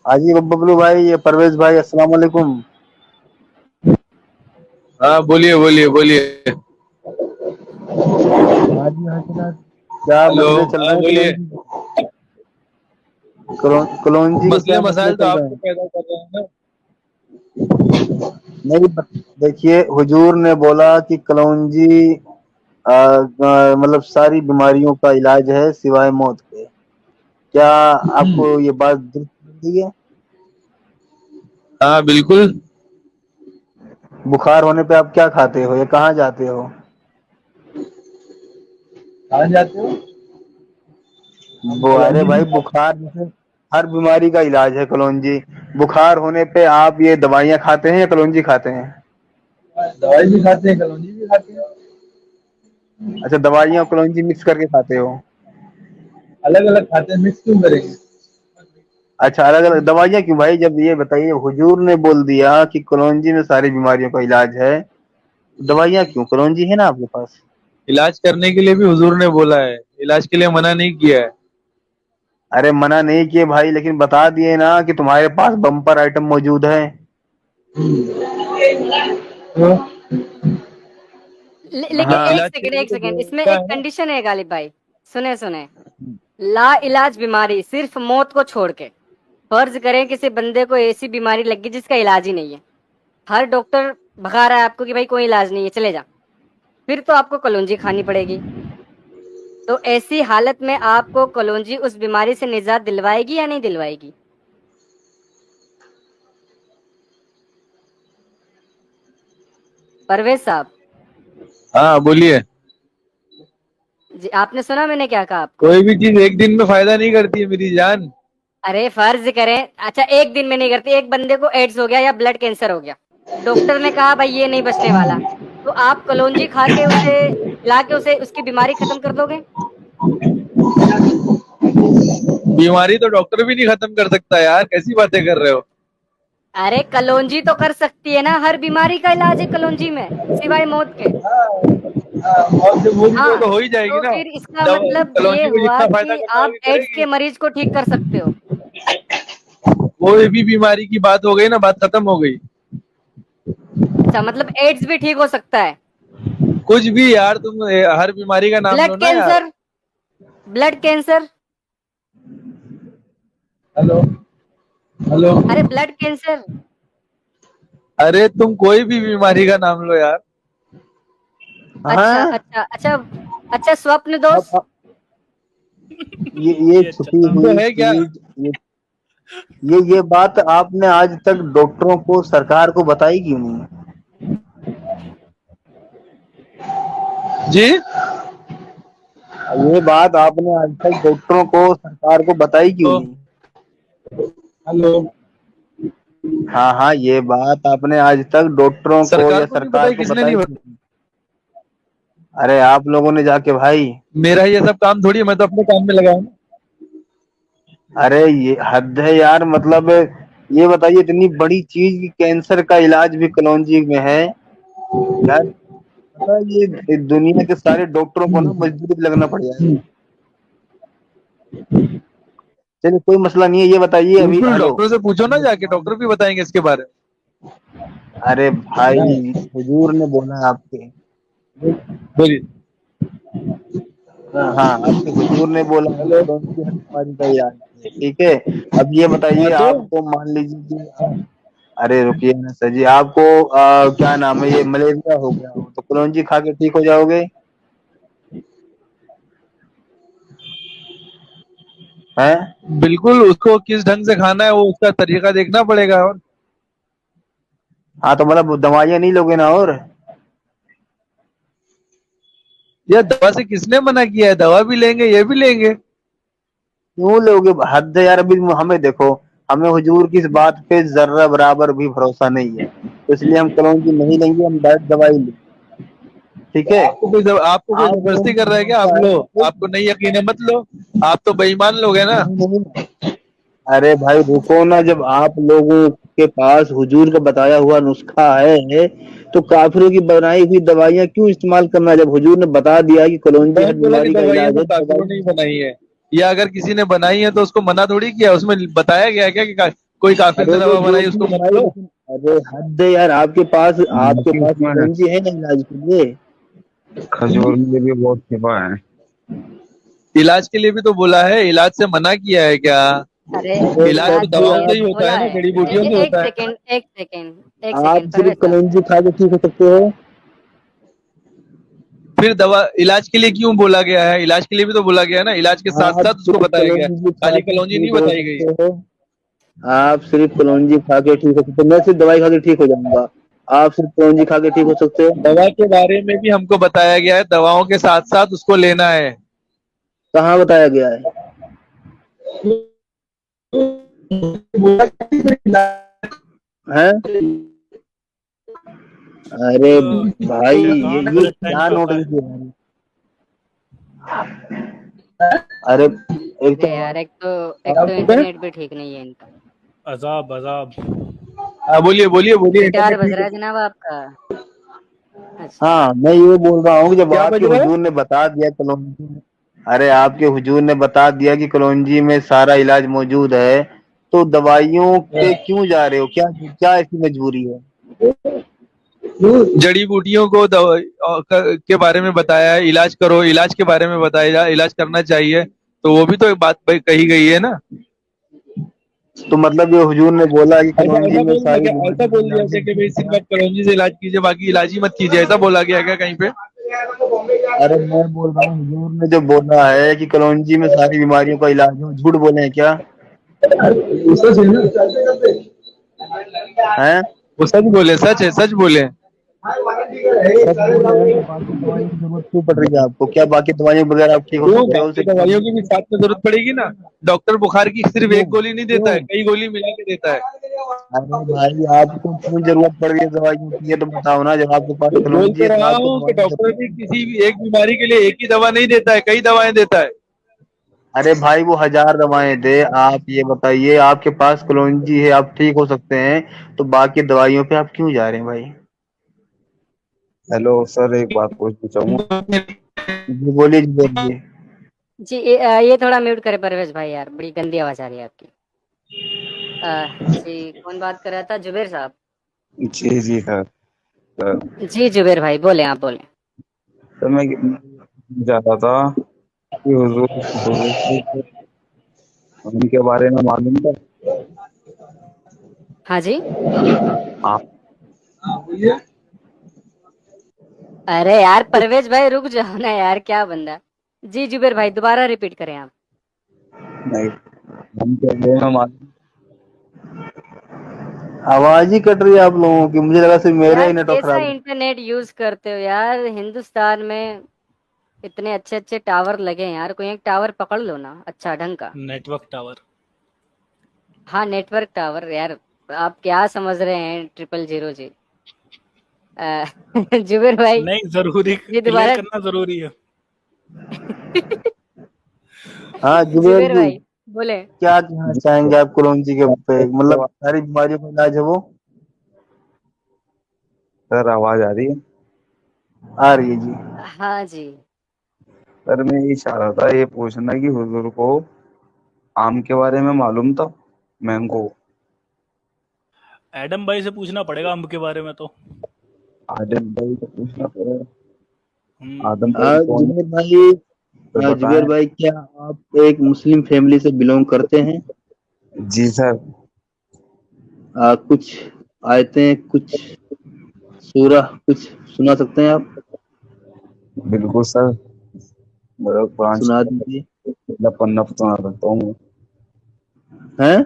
हाजी बबलू भाई, ये परवेज भाई, अस्सलाम वालेकुम। हाँ, बोलिए बोलिए बोलिए। हाजी हजरत, क्या हेलो। मसले चल हाँ, रहे हैं बोलिए। कलौंजी के मसले क्या मसले मसाइल तो चल रहे आपको हैं? पैदा कर रहे हैं ना। नहीं, देखिए, हुजूर ने बोला कि कलौंजी मतलब सारी बीमारियों का इलाज है सिवाय मौत के। क्या आपको ये बात दुरुस्त लगी है? हाँ, बिल्कुल। बुखार होने पे आप क्या खाते हो या कहाँ जाते हो? कहाँ जाते हो? वो अरे कलौंजी नहीं भाई, खाते। बुखार जैसे हर बीमारी का इलाज है कलौंजी। बुखार होने पे आप ये दवाइयाँ खाते हैं या कलौंजी खाते हैं? दवाई भी खाते हैं, कलौंजी भी खाते हैं। अच्छा, दवाइयाँ और कलौंजी मिक्स करके खाते हो? अलग अलग खाते हैं, मिक्स क्यों करेंगे? अच्छा, अलग अलग दवाइयाँ क्यों भाई? जब ये बताइए, हुजूर ने बोल दिया कि कलौंजी में सारी बीमारियों का इलाज है, तो दवाइयाँ क्यों? कलौंजी है ना आपके पास। इलाज करने के लिए भी हुजूर ने बोला है, इलाज के लिए मना नहीं किया है। अरे मना नहीं किए भाई, लेकिन बता दिए ना कि तुम्हारे पास बम्पर आइटम मौजूद है। तो लेकिन हाँ। इलाज के लिए एक तो सेकेंड, इसमें बोलता एक है ना। कंडीशन है गालिब भाई। सुने सुने, ला इलाज बीमारी सिर्फ मौत को छोड़ के। फर्ज करें किसी बंदे को ऐसी बीमारी लगी जिसका इलाज ही नहीं है, हर डॉक्टर भगा रहा है आपको कि भाई कोई इलाज नहीं है, चले जा, फिर तो आपको कलौंजी खानी पड़ेगी। तो ऐसी हालत में आपको कलौंजी उस बीमारी से निजात दिलवाएगी या नहीं दिलवाएगी? परवेज साहब हाँ, बोलिए। जी, आपने सुना मैंने क्या कहा आपको? कोई भी चीज एक दिन में फायदा नहीं करती है मेरी जान। अरे फर्ज करें, अच्छा एक दिन में नहीं करती, एक बंदे को एड्स हो गया या ब्लड कैंसर हो गया, डॉक्टर ने कहा भाई ये नहीं बचने वाला, तो आप कलौंजी खा के उसे ला के उसे उसकी बीमारी खत्म कर दोगे? बीमारी तो डॉक्टर भी नहीं खत्म कर सकता यार, कैसी बातें कर रहे हो? अरे कलौंजी तो कर सकती है ना, हर बीमारी का इलाज है कलौंजी में सिवाय मौत के। और जो वो भी वो हाँ, तो हो ही जाएगी तो ना। फिर इसका दवा मतलब ये कलौंजी को हुआ जितना फायदा कि करना है आप वही एड्स करेगी। के मरीज को ठीक कर सकते हो। कोई भी बीमारी की बात हो गई ना, बात खत्म हो गई। अच्छा, मतलब एड्स भी ठीक हो सकता है? कुछ भी यार, तुम हर बीमारी का नाम ब्लड लो ना यार। Cancer, blood cancer, hello. Hello. अरे ब्लड कैंसर। अरे तुम कोई भी बीमारी का नाम लो यार। अच्छा हाँ। अच्छा अच्छा। अच्छा, स्वप्न दोष। अब ये ये अच्छा छुपी तो हुई है क्या? चीज, ये बात आपने आज तक डॉक्टरों को, सरकार को बताई क्यों नहीं? जी। ये बात आपने आज तक डॉक्टरों को, सरकार को बताई क्यों तो नहीं? हेलो। हाँ हाँ, ये बात आपने आज तक डॉक्टरों को सरकार या को नहीं सरकार बताया, को किसने बताई नहीं क्यों बताया? नहीं? अरे आप लोगों ने जाके भाई। मेरा ये सब काम थोड़ी है, मैं तो अपने काम में लगा हूँ। अरे ये हद है यार, मतलब ये बताइए, इतनी बड़ी चीज की कैंसर का इलाज भी कलौंजी में है यार। पता है, ये दुनिया के सारे डॉक्टरों को ना मजदूरी पे लगना पड़ जाएगा। चलिए, कोई मसला नहीं है, ये बताइए अभी। बिल्कुल, हेलो। डॉक्टर से पूछो ना अभी जाके, डॉक्टर भी बताएंगे इसके बारे अरे में। भाई, हुजूर ने बोला है आपके। बोलिए। हाँ, आपके हुजूर ने बोला है हेलो। कलौंजी हर बीमारी का इलाज है, ठीक है। अब ये हाँ बताइए, तो आपको मान लीजिए कि अरे रुकिए ना सर जी, आपको क्या नाम है, ये मलेरिया हो गया हो तो कलौंजी खा के ठीक हो जाओगे? हैं? बिल्कुल, उसको किस ढंग से खाना है वो उसका तरीका देखना पड़ेगा। और हाँ, तो मतलब दवाइयाँ नहीं लोगे ना? और यह दवा से किसने मना किया है? दवा भी लेंगे, ये भी लेंगे। क्यों लोगे? हद है यार। अभी हमें देखो, हमें हुजूर की इस बात पे जर्रा बराबर भी भरोसा नहीं है, तो इसलिए हम कलौंजी नहीं लेंगे, हम डायरेक्ट दवाई लेंगे। ठीक है। आपको कोई आप जबरदस्ती लोगों कर को रहा है क्या? आप भरोसा लो। है? आपको नहीं यकीन है मत लो। आप तो बेईमान लोग हैं ना। नहीं नहीं। अरे भाई रुको ना, जब आप लोगों के पास हुजूर का बताया हुआ नुस्खा है, तो काफिरों की बनाई हुई दवाइयां क्यों इस्तेमाल करना? जब हुजूर ने बता दिया कि कलौंजी हर कौन बोला कि बीमारी का दवाइयां इलाज सब है, तो काफिरों ने ही दवाई। बनाई है? या अगर किसी ने बनाई है तो उसको मना थोड़ी किया, उसमें बताया गया है क्या कि कोई काफिर अरे ने वो दवा जो बनाई भी उसको मत बनाई, लो। लेकिन अरे हद है यार, आपके पास इसमें कलौंजी है ना इलाज के लिए? खजूर में भी बहुत शिफा है। इलाज के लिए भी तो बोला है, इलाज से मना किया है क्या? अरे अरे इलाज इलाज तो के सर दवाओं लिए से ही आप होता बोला है ना, है। जड़ी बूटियों से एक होता है। सेकेंड, एक सेकेंड, एक आप सेकेंड सिर्फ परवेज साहब। कलौंजी खा के ठीक हो सकते हो? फिर दवा इलाज के लिए क्यों बोला गया है? इलाज के लिए भी तो बोला गया है ना, इलाज के साथ आप साथ उसको सिर्फ बताया गया है, कलौंजी खा खाली के कलौंजी ठीक नहीं हो बताई गई है। सकते हो? आप सिर्फ कलौंजी खा के ठीक हो सकते हो? मैं सिर्फ दवाई खा के ठीक हो जाऊंगा, आप सिर्फ कलौंजी खा के ठीक हो सकते हो? दवा के बारे में भी हमको बताया गया है, दवाओं के साथ साथ उसको लेना है। कहाँ बताया गया है? हैं? अरे भाई कहाँ ये गलत टाइम क्या पे बताया? नोटिस है? अरे एक तो अरे यार, एक तो आप इंटरनेट भी ठीक नहीं है इनका। अजाब अजाब। हाँ बोलिए बोलिए बोलिए, गिटार इंटरनेट बज ठीक रहा है। है जनाब आपका? अच्छा। हाँ मैं ये बोल रहा हूँ कि जब क्या बज आपके रहा है? हुजूर ने बता दिया कलौंजी में, अरे आपके हुजूर ने बता दिया कि कलौंजी में सारा इलाज मौजूद है, तो दवाइयों पे क्यों जा रहे हो? क्या क्या ऐसी मजबूरी है? जड़ी बूटियों को के बारे में बताया है, इलाज करो, इलाज के बारे में बताया, इलाज करना चाहिए, तो वो भी तो एक बात कही गई है ना। तो मतलब ये हुजूर ने बोला कि ऐसा कलौंजी ऐसा में बोल दिया सारी क्या? ऐसा बीमारियों का बोल दिया इलाज क्या है, कि झूठ भाई सिर्फ बोला? आप कलौंजी से इलाज कीजिए, बाकी इलाज ही मत कीजिए, ऐसा बोला गया क्या कहीं पे? अरे मैं बोल रहा हूँ हुजूर ने जो बोला है कि कलौंजी में सारी बीमारियों का इलाज है, वो झूठ बोले हैं क्या? हैं? वो सच बोले, सच है, सच बोले। सच बोल रहे हैं तो बाकी दवाइयों की जरूरत क्यों पड़ रही है आपको? क्या बाकी दवाइयों के बगैर आप ठीक हो क्यों, सकते हो बाकी उसे? दवाइयों की भी साथ में जरूरत पड़ेगी ना। डॉक्टर बुखार की सिर्फ क्यों एक गोली नहीं देता है, क्यों? कई गोली मिला के देता है। अरे भाई आपको क्यों जरूरत पड़ रही है दवाइयों की, ये तो बताओ ना। जब आपके पास बोल कलौंजी तो है तो रहा आपको हूँ कि दवाइयों की डॉक्टर जरूरत भी नहीं है। किसी भी एक बीमारी के लिए एक ही दवा नहीं देता है, कई दवाएं देता है। अरे भाई वो 1000 दवाएं दे, आप ये बताइए आपके पास कलौंजी है, आप ठीक हो सकते हैं, तो बाकी दवाइयों पे आप क्यों जा रहे हैं भाई? हेलो सर, एक बात पूछना चाहूँ। जी बोलिए, जी बोलिए। जी ये थोड़ा म्यूट करे परवेज भाई, यार बड़ी गंदी आवाज आ रही है आपकी। जी कौन बात कर रहा था? जुबेर साहब? जी जी सर। सर जी जुबेर भाई बोले, आप बोले। सर मैं चाहता था कि हुजूर को उनके बारे में मालूम था। हाँ जी। आप अरे यार परवेज भाई रुक जाओ ना यार, क्या बंदा। जी जुबेर भाई दोबारा रिपीट करें आप। नहीं, उनके बारे में मालूम। आवाज ही कट रही है आप लोगों की, मुझे लगा सिर्फ मेरा यार ही नेटवर्क कैसा खराब है। इंटरनेट यूज करते हो यार? हिंदुस्तान में इतने अच्छे अच्छे टावर लगे हैं यार, कोई एक टावर पकड़ लो ना अच्छा ढंग का। Network tower. हाँ नेटवर्क टावर यार। आप क्या समझ रहे हैं 000 जी? अ, जुबेर भाई नहीं, जरूरी जी क्लियर दोबारा। करना जरूरी है। हाँ जुबेर जुबेर जी, भाई बोले। क्या कहना जी चाहेंगे आप कलौंजी के पे? सर, मतलब सारी बीमारियों का इलाज है वो? सर आवाज आ रही है? आ रही है जी। हाँ जी। सर मैं ये चाह रहा था, ये पूछना कि हुजूर को आम के बारे में मालूम था, मैंगो। एडम भाई से पूछना पड़ेगा अम्ब के बारे में तो। आदम भाई से पूछना पड़ेगा। हम्म। आदम भाई कौन है जुबेर भाई, तो जुबेर बताएं। भाई क्या आप एक मुस्लिम फैमिली से बिलोंग करते हैं? जी सर। कुछ आयतें, कुछ सूरह कुछ सुना सकते हैं आप? बिल्कुल सर, मेरा कुरान सुना दीजिए। पहला पन्ना सुना सकता हूँ। हैं?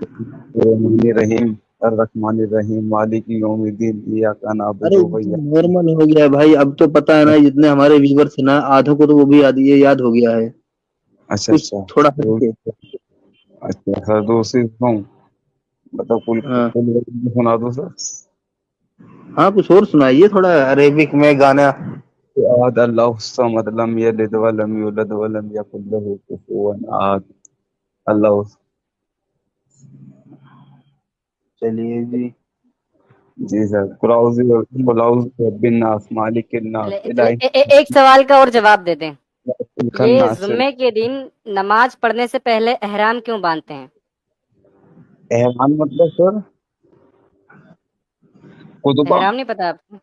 रहीम अर्रहमान रहीम मालिक यौमिद्दीन इय्याका अरे नअबुदु वो व तो इय्याका नॉर्मल हो गया है भाई, अब तो पता है ना, जितने हमारे व्यूवर्स हैं ना, आधों को तो वो भी याद हो गया है। अच्छा कुछ अच्छा। थोड़ा तो हटके। अच्छा सर, दूसरी सुनाऊं? मतलब हाँ कुल सुना दो सर। हाँ, कुछ और सुनाइए थोड़ा अरेबिक में गाना। अहद अल्लाहु समद लम यलिद व लम यूलद व लम यकुल लहू कुफुवन अहद। अल्लाह। चलिए जी। जी सर। कुलाउज़ बिन नास मालिकिन नास चले इलाही एक सवाल का और जवाब दे दें। ये खन्नास। जुम्मे के दिन नमाज पढ़ने से पहले एहराम क्यों बांधते हैं? एहराम मतलब सर खुतबा। एहराम नहीं पता आपको?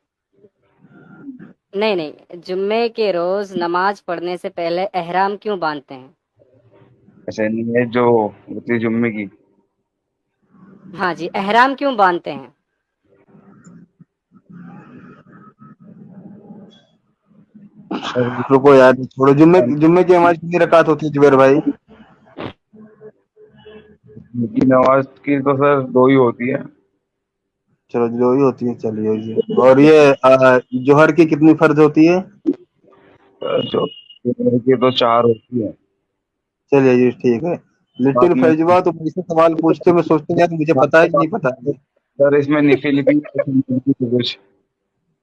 नहीं नहीं, जुम्मे के रोज नमाज पढ़ने से पहले एहराम क्यों बांधते हैं? अच्छा, नहीं है जो होती है जुम्मे की। हाँ जी, एहराम क्यों बांधते हैं? सर, रुको यार, छोड़ो। जुम्मे जुम्मे की नमाज कितनी रकात होती है जुबेर भाई? की नमाज की तो सर दो ही होती है। चलो जो ही होती है, चलिए जी। और ये जोहर की कितनी फर्ज होती है? सर जो की तो चार होती है। चलिए जी, ठीक है। लिटिल बाकी फैजवा तो मुझसे सवाल पूछते, मैं सोचते हैं यार मुझे पता है कि नहीं पता है। सर इसमें निफिल भी कुछ।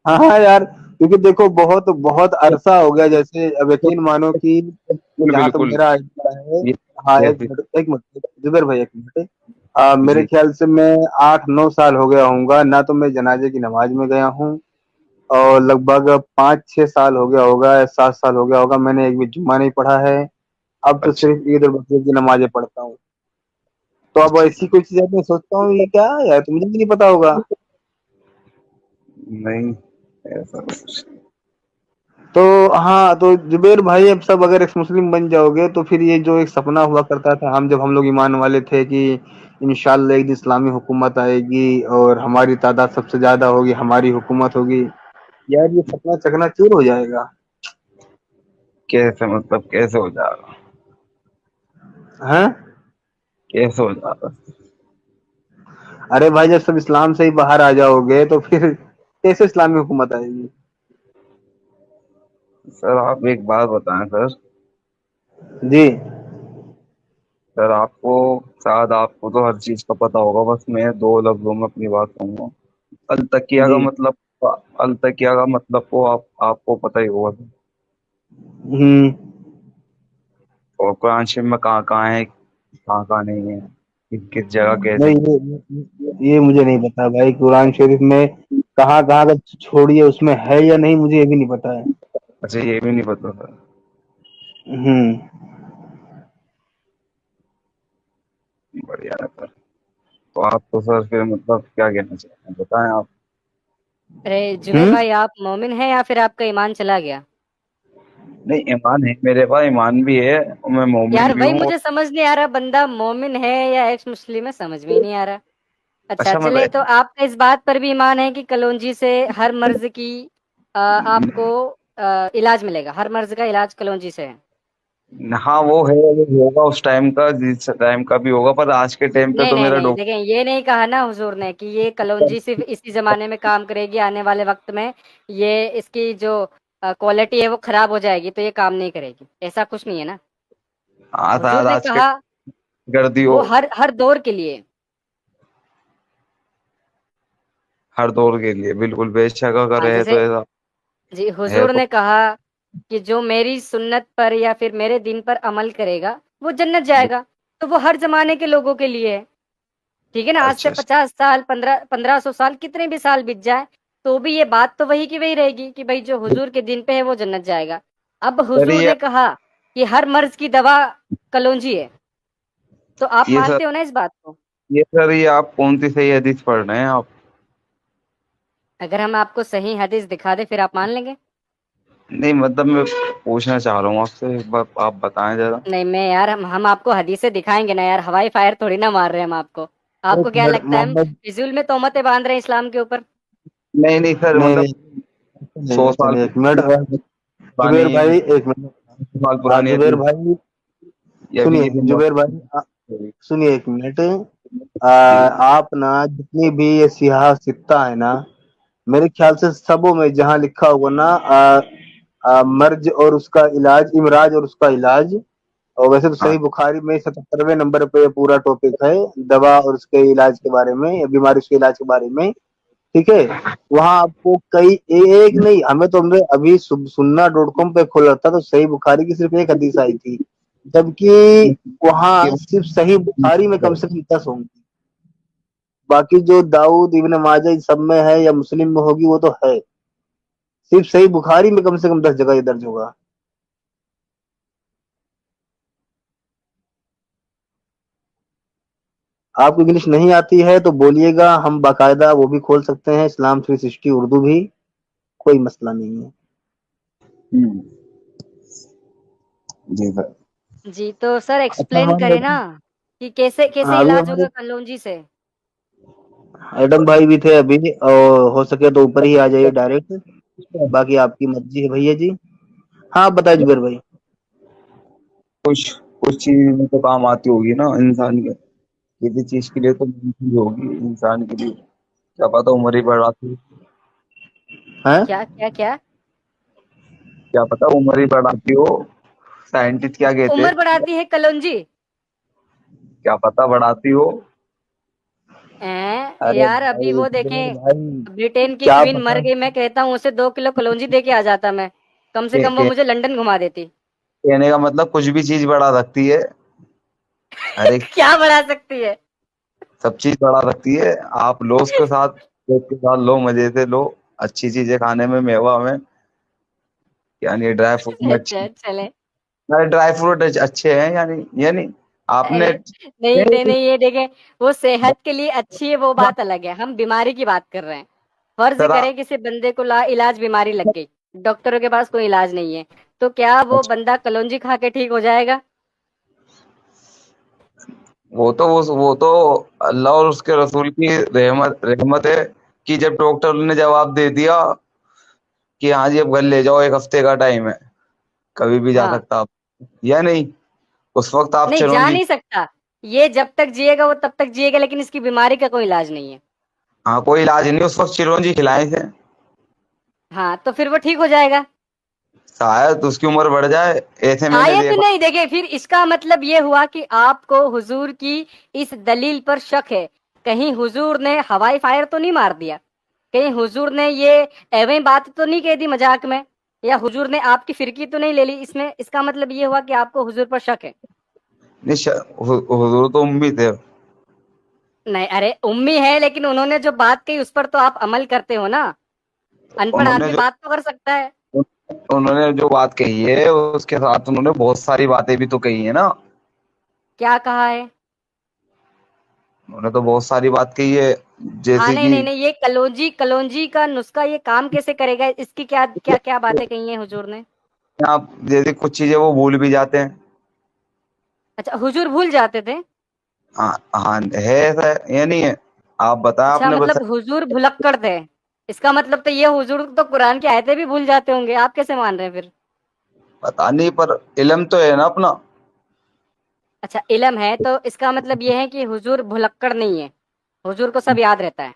हाँ हाँ यार, क्योंकि देखो बहुत बहुत अरसा हो गया, जैसे अब यकीन मानो कि बिल्कुल जहाँ तक बिल्कुल। मेरा आइडिया है। ये हाँ, एक जैसे मिनट एक मिनट जुबेर भाई, एक मिनट। मेरे जी। ख्याल से मैं 8-9 साल हो गया होऊंगा ना, तो मैं जनाजे की नमाज में गया हूँ। और लगभग 5-6 साल हो गया होगा, 7 साल हो गया होगा, मैंने एक भी जुम्मा नहीं पढ़ा है। अब तो अच्छा सिर्फ ईद और बकरीद की नमाजें पढ़ता हूँ। तो अब अच्छा। ऐसी कोई चीज है, मैं सोचता हूँ ये क्या है यार, तो मुझे भी नहीं पता होगा। नहीं ऐसा कुछ। तो हाँ, तो जुबेर भाई, अब सब अगर एक्स मुस्लिम बन जाओगे तो फिर ये जो एक सपना हुआ करता था, हम लोग ईमान वाले थे कि इंशाल्लाह एक दिन इस्लामी हुकूमत आएगी और हमारी तादाद सबसे ज्यादा होगी, हमारी हुकूमत होगी, यार ये सपना चकनाचूर हो जाएगा। कैसे मतलब कैसे हो जाएगा? हैं? कैसे हो जाएगा? अरे भाई, जब सब इस्लाम से ही बाहर आ जाओगे तो फिर कैसे इस्लामी हुकूमत आएगी? सर आप एक बात बताएं सर। जी। सर आपको शायद आपको तो हर चीज का पता होगा, बस मैं दो लफ्जों में अपनी बात कहूंगा। अल तकिया का जी। मतलब, अल तकिया का मतलब को आपको पता ही होगा। हम्म। और कुरान शरीफ में कहाँ कहाँ है, कहाँ कहाँ नहीं है, किस जगह कैसे। नहीं, ये मुझे नहीं पता भाई, कुरान शरीफ में कहाँ कहाँ का छोड़िए, उसमें है या नहीं मुझे ये भी नहीं पता है। अच्छा ये भी नहीं पता सर। हम्म। बढ़िया है सर। तो आप तो सर फिर मतलब क्या कहना चाहते हैं बताएं आप। अरे जुबेर हम्म। भाई, आप मोमिन हैं या फिर आपका ईमान चला गया? नहीं ईमान है मेरे पास, ईमान भी है और मैं मोमिन यार भी वही हूँ। मुझे समझ नहीं आ रहा, बंदा मोमिन है या एक्स मुस्लिम है, समझ में ही नहीं आ रहा। अच्छा अच्छा चले, तो मतलब आपका इस बात पर भी ईमान है कि कलौंजी से हर मर्ज की आपको इलाज मिलेगा? हर मर्ज का इलाज कलौंजी से है? हाँ वो है, वो होगा उस टाइम का, जिस टाइम का भी होगा, पर आज के टाइम पे नहीं तो नहीं मेरा नहीं, डॉक्टर। देखें, ये नहीं कहा ना हुजूर ने कि ये कलौंजी सिर्फ इसी जमाने में काम करेगी, आने वाले वक्त में ये इसकी जो क्वालिटी है वो खराब हो जाएगी तो ये काम नहीं करेगी, ऐसा कुछ नहीं है ना। हाँ हुजूर शायद ने आज के कहा कर दी हो। वो हर हर दौर के लिए। हर दौर के लिए बिल्कुल, बेशक अगर हाँ, है तो जैसे ऐसा जी है हुजूर तो। ने कहा कि जो मेरी सुन्नत पर या फिर मेरे दिन पर अमल करेगा वो जन्नत जाएगा। तो वो हर जमाने के लोगों के लिए है। ठीक है ना, आज से अच्छा 50 साल, 1500 साल, कितने भी साल बीत जाए तो भी ये बात तो वही की वही रहेगी कि भाई जो हुजूर के दिन पे है वो जन्नत जाएगा। अब सर हुजूर ने कहा कि हर मर्ज की दवा कलौंजी है, तो आप ये सर मानते हो ना इस बात को? ये आप कौन सी सही हदीस पढ़ रहे हैं आप? अगर हम आपको सही हदीस दिखा दे फिर आप मान लेंगे? नहीं मतलब मैं पूछना चाह रहा हूँ आपसे, एक बार आप बताएं जरा। नहीं, मैं यार, हम आपको हदीसें दिखाएंगे ना यार, हवाई फायर थोड़ी ना मार रहे हैं हम आपको। एक आपको क्या मिनट लगता है हम मोहम्मद। फिजूल में तोहमतें बांध रहे हैं इस्लाम के ऊपर? नहीं नहीं सर नहीं मतलब नहीं, 100 नहीं साल चलिए एक मिनट। जुबेर पुरानी, भाई एक मिनट। 100 साल पुरानी जुबेर हदीस भाई या सुनिए, 20 दिन जुबेर भाई जी सुनिए एक मिनट। आप ना जितनी भी ये सियाह सित्ता है ना, मेरे ख्याल से सबों में जहां लिखा होगा ना मर्ज और उसका इलाज, इमराज और उसका इलाज, और वैसे तो हाँ सही बुखारी में 77वें नंबर पे ये पूरा टॉपिक है, दवा और उसके इलाज के बारे में, या बीमारी उसके इलाज के बारे में। ठीक है। वहां आपको कई एक नहीं, हमने अभी सुन्ना डॉट कॉम पे खोला था तो सही बुखारी की सिर्फ एक हदीस आई थी, जबकि वहां सिर्फ सही बुखारी में कम से कम 10 होंगी। बाकी जो दाऊद इब्न माजा इन सब में है या मुस्लिम में होगी वो तो है, सिर्फ सही बुखारी में कम से कम 10 जगह ये दर्ज होगा। आपको इंग्लिश नहीं आती है तो बोलिएगा, हम बाकायदा वो भी खोल सकते हैं, इस्लाम 360 उर्दू भी, कोई मसला नहीं है। हम्म, जी सर। जी तो सर अच्छा एक्सप्लेन मान करें ना लेते कि कैसे कैसे हाँ, अभी इलाज हमारे होगा कलौंजी से। एडम भाई भी थे अभी, और हो सके तो ऊपर ही आ जाइए डायरेक्ट, बाकी आपकी मर्जी है भैया जी। हाँ आप बताइए जुबेर भाई। कुछ कुछ चीज में तो काम आती होगी ना इंसान के, किसी चीज के लिए तो मेन चीज होगी इंसान के लिए। क्या पता उम्र ही बढ़ाती, हैं? क्या क्या क्या? क्या पता उम्र ही बढ़ाती हो। साइंटिस्ट क्या कहते उम्र हैं, बढ़ाती है कलौंजी? क्या पता बढ़ाती हो। अरे यार अभी भाई वो जुबेर देखें, भाई, ब्रिटेन की क्या क्वीन मर पता गई, मैं कहता हूँ उसे 2 किलो कलौंजी दे के आ जाता मैं, कम से के, कम वो के, मुझे लंदन घुमा देती। कहने का मतलब कुछ भी चीज बढ़ा सकती है। हर एक क्या बढ़ा सकती है? सब चीज बढ़ा सकती है। आप लो उसके साथ, केक के साथ लो, मजे से लो, अच्छी चीजें खाने में, मेवा में, यानी ड्राई फ्रूट में अच्छा अच्छी, चले। अरे ड्राई फ्रूट अच्छे हैं, यानी आपने अरे नहीं नहीं नहीं, ये देखें, वो सेहत के लिए अच्छी है वो बात अलग है, हम बीमारी की बात कर रहे हैं। फर्ज सर करें किसी बंदे को ला इलाज बीमारी लग गई, डॉक्टरों के पास कोई इलाज नहीं है, तो क्या वो बंदा कलौंजी खा के ठीक हो जाएगा? वो तो अल्लाह और उसके रसूल की रहमत रहमत है कि जब डॉक्टर ने जवाब दे दिया कि हाँ जी अब घर ले जाओ, 1 हफ्ते का टाइम है, कभी भी जा हाँ, सकता आप, या नहीं, उस वक्त आप नहीं जा चिरौंजी। नहीं सकता, ये जब तक जिएगा वो तब तक जिएगा, लेकिन इसकी बीमारी का कोई इलाज नहीं है। हाँ कोई इलाज नहीं, उस वक्त चिरौंजी खिलाए थे, हाँ तो फिर वो ठीक हो जाएगा। शायद उसकी उम्र बढ़ जाए, ऐसे मैंने शायद देखा। नहीं, देखिए फिर इसका मतलब ये हुआ कि आपको हुजूर की इस दलील पर शक है, कहीं हुजूर ने हवाई फायर तो नहीं मार दिया, कहीं हुजूर ने ये एवं बात तो नहीं कह दी मजाक में, या हुजूर ने आपकी फिरकी तो नहीं ले ली इसमें, इसका मतलब ये हुआ कि आपको हुजूर पर शक है। नहीं हुजूर तो उम्मी थे। नहीं, अरे उम्मी है लेकिन उन्होंने जो बात कही उस पर तो आप अमल करते हो ना, अनपढ़ उन्होंने आदमी जो बात तो कर सकता है। उन्होंने जो बात कही है उसके साथ उन्होंने बहुत सारी बातें भी तो कही है ना। क्या कहा है? उन्होंने तो बहुत सारी बात कही है, हाँ जैसे नहीं कि नहीं नहीं, ये कलौंजी कलौंजी का नुस्खा ये काम कैसे करेगा, इसकी क्या क्या क्या बातें कही हैं हुजूर ने? आप जैसे कुछ चीजें वो भूल भी जाते हैं। अच्छा, हुजूर भूल जाते थे? हाँ हाँ, है ऐसा, ये नहीं है, आप बताएं, अच्छा आपने मतलब बता। हुजूर भुलक्कड़ थे, इसका मतलब तो ये हुजूर तो कुरान की आयतें भी भूल जाते होंगे, आप कैसे मान रहे हैं फिर? पता नहीं, पर इल्म तो है ना अपना। अच्छा इल्म है तो इसका मतलब ये है कि हुजूर भुलक्कड़ नहीं है, हुजूर को सब याद रहता है।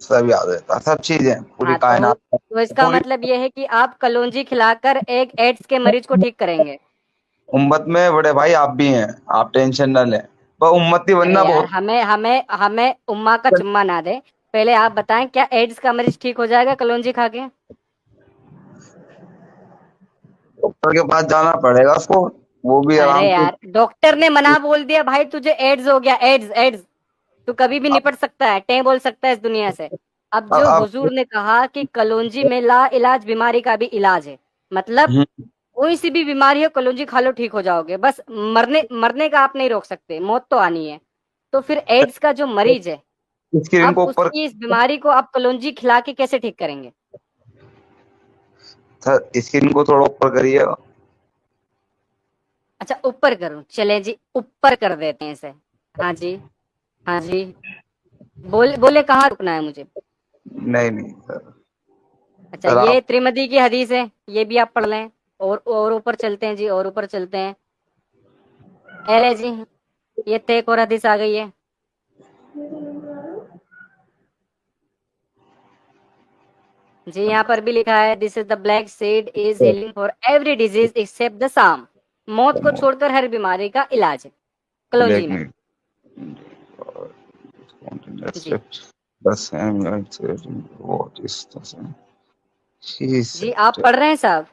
सब याद रहता, सब चीजें, पूरी हाँ कायनात, तो इसका पूरी मतलब ये है कि आप कलौंजी खिलाकर एक एड्स के मरीज को ठीक करेंगे। उम्मत में बड़े भाई आप भी हैं, आप टेंशन न लें, पर उम्मती अरे बनना यार बहुत। हमें हमें हमें उम्मा का चुम्मा ना दे, पहले आप बताएं क्या एड्स का मरीज ठीक हो जाएगा कलौंजी खा के? डॉक्टर के पास जाना पड़ेगा उसको, वो भी अरे आराम से। यार डॉक्टर ने मना बोल दिया भाई, तुझे एड्स हो गया, एड्स एड्स, तू कभी भी निपट सकता है, टें बोल सकता है इस दुनिया से। अब जो अब हुजूर ने कहा कि कलौंजी में ला इलाज बीमारी का भी इलाज है, मतलब कोई सी भी बीमारी हो कलौंजी खा लो ठीक हो जाओगे, बस मरने मरने का आप नहीं रोक सकते, मौत तो आनी है। तो फिर एड्स का जो मरीज है, स्क्रीन अब को ऊपर, उसकी इस बीमारी को आप कलौंजी खिला के कैसे ठीक करेंगे? सर स्क्रीन को थोड़ा ऊपर करिएगा। अच्छा ऊपर करूं, चले जी ऊपर कर देते हैं इसे। हाँ जी, हाँ जी, बोले बोले कहाँ रुकना है मुझे? नहीं नहीं सर, अच्छा सर ये आप, त्रिमदी की हदीस है, ये भी आप पढ़ लें। और ऊपर चलते हैं जी, और ऊपर चलते हैं। अरे जी, ये तो एक और हदीस आ गई है। जी यहाँ पर भी लिखा है, this is the black seed is healing for every disease accept the साम, मौत को छोड़कर हर बीमारी का इलाज है कलौंजी ब्लैक में। में जी बस what is this? He ji, said- आप पढ़ रहे हैं साहब?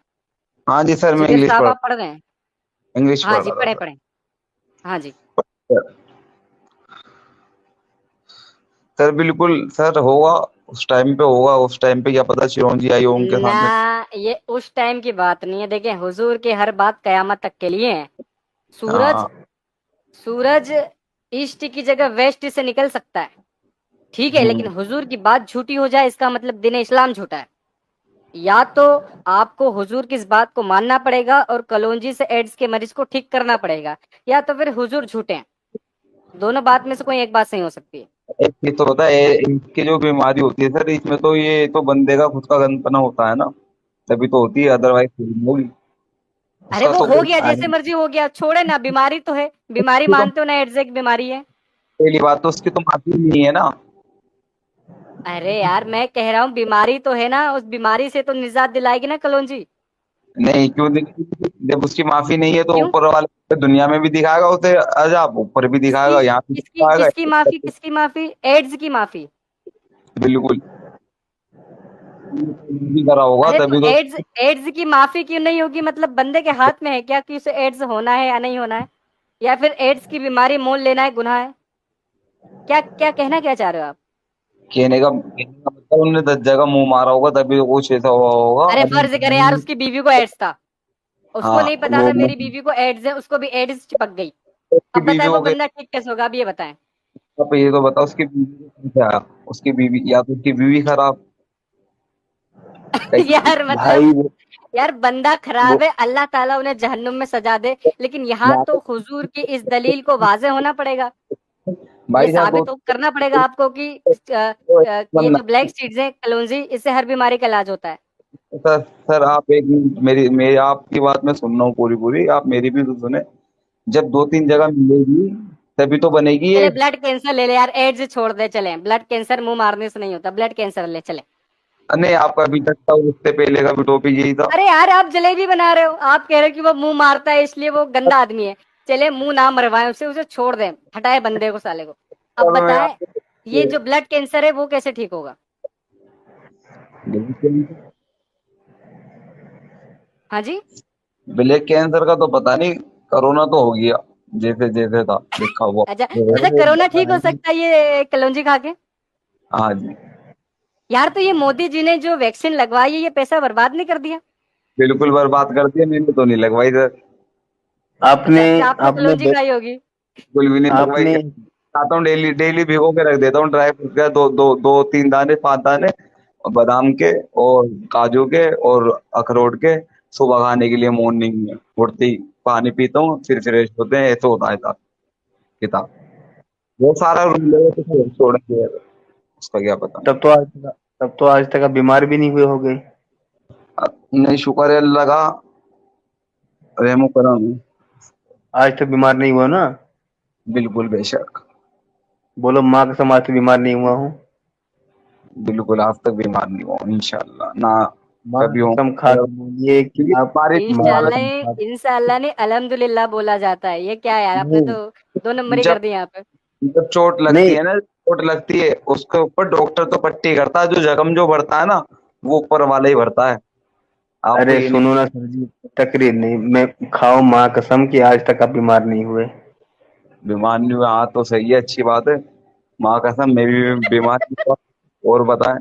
हाँ जी सर, मैं जुबेर इंग्लिश साहब पढ़ आप पढ़ रहे हैं? इंग्लिश हाँ पढ़ जी रहा पढ़े था पढ़े। हाँ जी। सर। सर बिल्कुल सर, होगा, उस टाइम पे होगा, उस टाइम पे क्या पता चिरौंजी आई हो उनके ना, सामने। ये उस टाइम की बात नहीं है, देखें हुजूर की हर बात कयामत तक के लिए है। सूरज हाँ सूरज ईस्ट की जगह वेस्ट से निकल सकता है, ठीक है, लेकिन हुजूर की बात झूठी हो जाए इसका मतलब दीन इस्लाम झूठा है। या तो आपको हुजूर की इस बात को मानना पड़ेगा और कलौंजी से एड्स के मरीज को ठीक करना पड़ेगा, या तो फिर हुजूर झूठे हैं। दोनों बात में से कोई एक बात सही हो सकती है। एक चीज तो होता है, इसकी जो बीमारी होती है सर, इसमें तो ये तो बंदे का खुद का गंदपना होता है ना, तभी तो होती है, अदरवाइज नहीं होगी। अरे उसका वो तो हो कोई गया जैसे मर्जी हो गया, छोड़े ना, बीमारी तो है, बीमारी उसकी तो मानते हो ना, एड्स एक बीमारी है। पहली बात तो उसकी तो माफी नहीं है ना। अरे यार मैं कह रहा हूँ बीमारी तो है ना, उस बीमारी से तो निजात दिलाएगी ना कलौंजी। नहीं, क्यों नहीं? जब उसकी माफी नहीं है तो क्यों? ऊपर वाले दुनिया में भी दिखाएगा उसे अजाब, ऊपर भी किसकी दिखाएगा, यहाँ भी किसकी दिखाएगा। किसकी माफी, किसकी माफी? एड्स की माफी। बिल्कुल भी करा होगा अरे तो तभी तो। एड्स एड्स की माफी क्यों नहीं होगी? मतलब बंदे के हाथ में है क्या कि उसे एड्स होना है या नहीं होना है, या फिर एड्स की बीमारी मोल लेना है गुनाह है? क्या क्या कहना क्या चाह रहे हो आप? कहने का मतलब उन्होंने 10 जगह मुंह मारा होगा तभी तो कुछ ऐसा हुआ होगा। अरे फर्ज करे यार उसकी बीवी को एड्स था, उसको हाँ, नहीं पता वो था मेरी बीवी को एड्स है, उसको भी एड्स चिपक गई। उसकी अब बीवी बताए वो हो गई। बंदा ठीक कैसे होगा? अब ये बताएं। आप ये तो बताओ, उसकी बीवी को क्या, उसकी बीवी या तो उसकी बीवी खराब, कैसे? यार मतलब, भाई यार बंदा वो खराब है, अल्लाह ताला उन्हें जहन्नुम में सजा दे, लेकिन यहाँ या तो हुजूर की इस दलील को वाज़े होना पड़ेगा। ये भाई साहब साबित करना पड़ेगा आपको कि ये बंदा। जो ब्लैक सीड्स है कलौंजी, इससे हर बीमारी का इलाज होता है। सर सर आप एक मिनट, मेरी आपकी बात मैं सुन रहा हूँ पूरी पूरी, आप मेरी भी तो सुने। जब 2-3 जगह मिलेगी तभी तो बनेगी चले ये। ब्लड कैंसर ले ले यार, एड्स छोड़ दे, चले ब्लड कैंसर मुंह मारने से नहीं होता, ब्लड कैंसर ले चले। नहीं, आपका अभी तक था, उससे पहले का भी टॉपिक यही था। अरे यार आप जलेबी बना रहे हो, आप कह रहे हो कि वो मुंह मारता है इसलिए वो गंदा आदमी है। चले मुंह ना मरवाएं उसे, उसे छोड़ दें, हटाए बंदे को, साले को। अब तब मैं बताएं, ये आपको जो ब्लड कैंसर है वो कैसे ठीक होगा? हाँ जी। ब्लैक कैंसर का तो पता नहीं, कोरोना तो हो गया जैसे जैसे था लिखा हुआ। अच्छा अच्छा, कोरोना ठीक हो सकता है ये कलौंजी खा के? हाँ जी, यार तो ये मोदी जी ने जो वैक्सीन लगवाई है, ये पैसा बर्बाद नहीं कर दिया? बिल्कुल बर्बाद कर दिया, मैंने तो नहीं लगवाई सर, आपने अच्छा आपने आपने कलौंजी खाई होगी। बिल्कुल भी नहीं लगवाई। आपने खाता हूँ, डेली डेली भिगो के रख देता हूँ ड्राई फ्रूट का, दो दो दो 3 दाने 5 दाने, और बादाम के और काजू के और अखरोट के, सुबह खाने के लिए मॉर्निंग में उठते ही पानी पीता हूँ, फिर फ्रेश होते हैं, ऐसे होता है साहब किताब। वो सारा रूल है तो फिर छोड़ दिया, उसका क्या पता। तब तो आज तक आप बीमार भी नहीं हुए होगे। नहीं, शुक्र है अल्लाह का, रहमो करम है। आज तक बीमार नहीं हुआ ना? बिल्कुल बेशक, बोलो माँ कसम आज तक बीमार नहीं हुआ हूँ। बिल्कुल आज तक बीमार नहीं हुआ हूँ, इंशाल्लाह ना माँ कभी हो। कसम खा के बोलिए कि क्योंकि आप हमारे माँ इंशाल्लाह इंशाल्लाह ने अल्हम्दुलिल्लाह बोला जाता है, ये क्या है यार, आपने नहीं तो 2 नंबर ही कर जब दिए यहाँ पे। जब चोट लगती नहीं है ना, चोट लगती है उसके ऊपर डॉक्टर तो पट्टी करता है, जो जख्म जो भरता है ना वो ऊपर वाला ही भरता है। आपको अरे ये नहीं, सुनो ना सर जी, तकरीर नहीं, मैं खाओ माँ कसम कि आज तक आप बीमार नहीं हुए। बीमार नहीं हुआ, हाँ तो सही है, अच्छी बात है। माँ कसम मैं भी बीमार नहीं हुआ। और बताएं,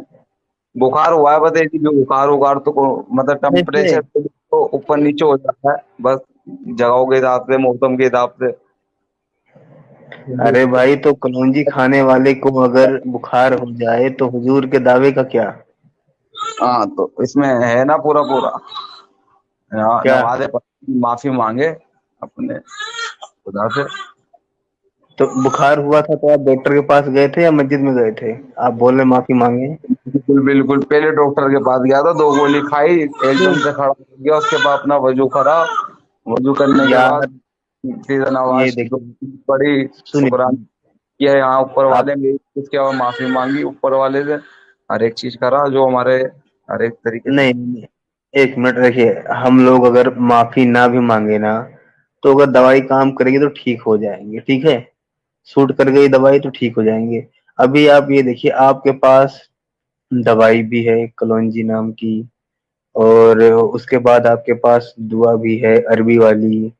बुखार हुआ है बस, ऐसी भी बुखार उखार तो मतलब कैसे? टेम्परेचर तो ऊपर नीचे हो जाता है बस, जगहों के हिसाब से, मौसम के हिसाब से। अरे भाई तो कलौंजी खाने वाले को अगर बुखार हो जाए तो हुजूर के दावे का क्या? हाँ तो इसमें है ना पूरा पूरा, हाँ, क्या? नवाज़े पढ़, माफी मांगे अपने खुदा से। तो बुखार हुआ था तो आप डॉक्टर के पास गए थे या मस्जिद में गए थे? आप बोल रहे माफी मांगे। बिल्कुल बिल्कुल, पहले डॉक्टर के पास गया था, 2 गोली खाई, एकदम से खड़ा हो गया, उसके बाद अपना वजू करा, वजू करने के बाद यार सीधा ये नमाज देखिए, पढ़ी, शुक्राना सुनिए किया यहाँ ऊपर आप, वाले में, उसके बाद माफी मांगी ऊपर वाले से, हर एक चीज करा जो हमारे हर एक तरीके से। नहीं नहीं, एक मिनट रखिए। हम लोग अगर माफी ना भी मांगे ना, तो अगर दवाई काम करेगी तो ठीक हो जाएंगे, ठीक है? सूट कर गई दवाई तो ठीक हो जाएंगे। अभी आप ये देखिए, आपके पास दवाई भी है कलौंजी नाम की, और उसके बाद आपके पास दुआ भी है अरबी वाली।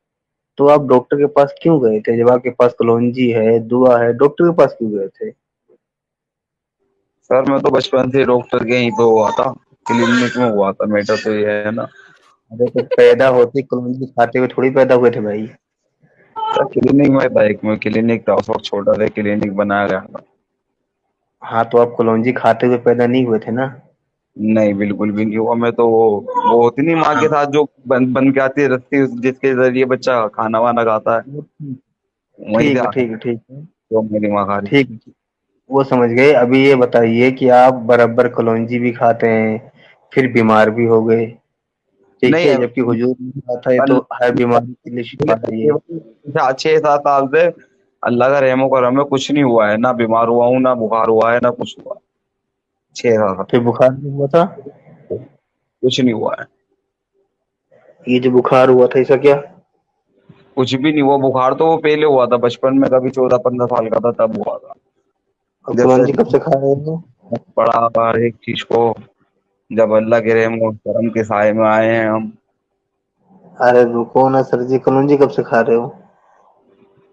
तो आप डॉक्टर के पास क्यों गए थे जब आपके पास कलौंजी है, दुआ है? डॉक्टर के पास क्यों गए थे? सर मैं तो बचपन से डॉक्टर के यहीं पे हुआ था, क्लिनिक में हुआ था, मैटर तो ये है ना। अरे तो पैदा होते कलौंजी खाते हुए थोड़ी पैदा हुए थे भाई। क्लिनिक में था, एक में क्लिनिक था, उस वक्त छोटा था, क्लिनिक बनाया गया था। हाँ तो आप कलौंजी खाते हुए पैदा नहीं हुए थे ना? नहीं, बिल्कुल भी नहीं हुआ। मैं तो वो होती नहीं माँ के साथ जो बन के आती है रस्सी, जिसके जरिए बच्चा खाना वाना खाता है, वहीं से ठीक है आता है, ठीक है ठीक है जो मेरी माँ खा रही। ठीक है, वो समझ गए। अभी ये बताइए कि आप बराबर कलौंजी भी खाते हैं, फिर बीमार भी हो गए, ठीक नहीं है, है, जबकि हुजूर ने कहा था ये तो हर बीमारी के लिए शिफा है ये। 6-7 साल से अल्लाह का रहमो करम है, कुछ नहीं हुआ है, ना बीमार हुआ हूँ, ना बुखार हुआ है, ना कुछ हुआ। 6 साल फिर बुखार नहीं हुआ था? कुछ नहीं हुआ है। ये जो बुखार हुआ था इसका क्या? कुछ भी नहीं हुआ। बुखार तो वो पहले हुआ था, बचपन में, कभी 14-15 साल का था तब हुआ था। और जब से कलौंजी कब से खा रहे हो? पड़ा हर एक चीज को, जब अल्लाह के रहम और करम के साए में आए हैं हम। अरे रुको ना सर जी, कलौंजी कब से खा रहे हो?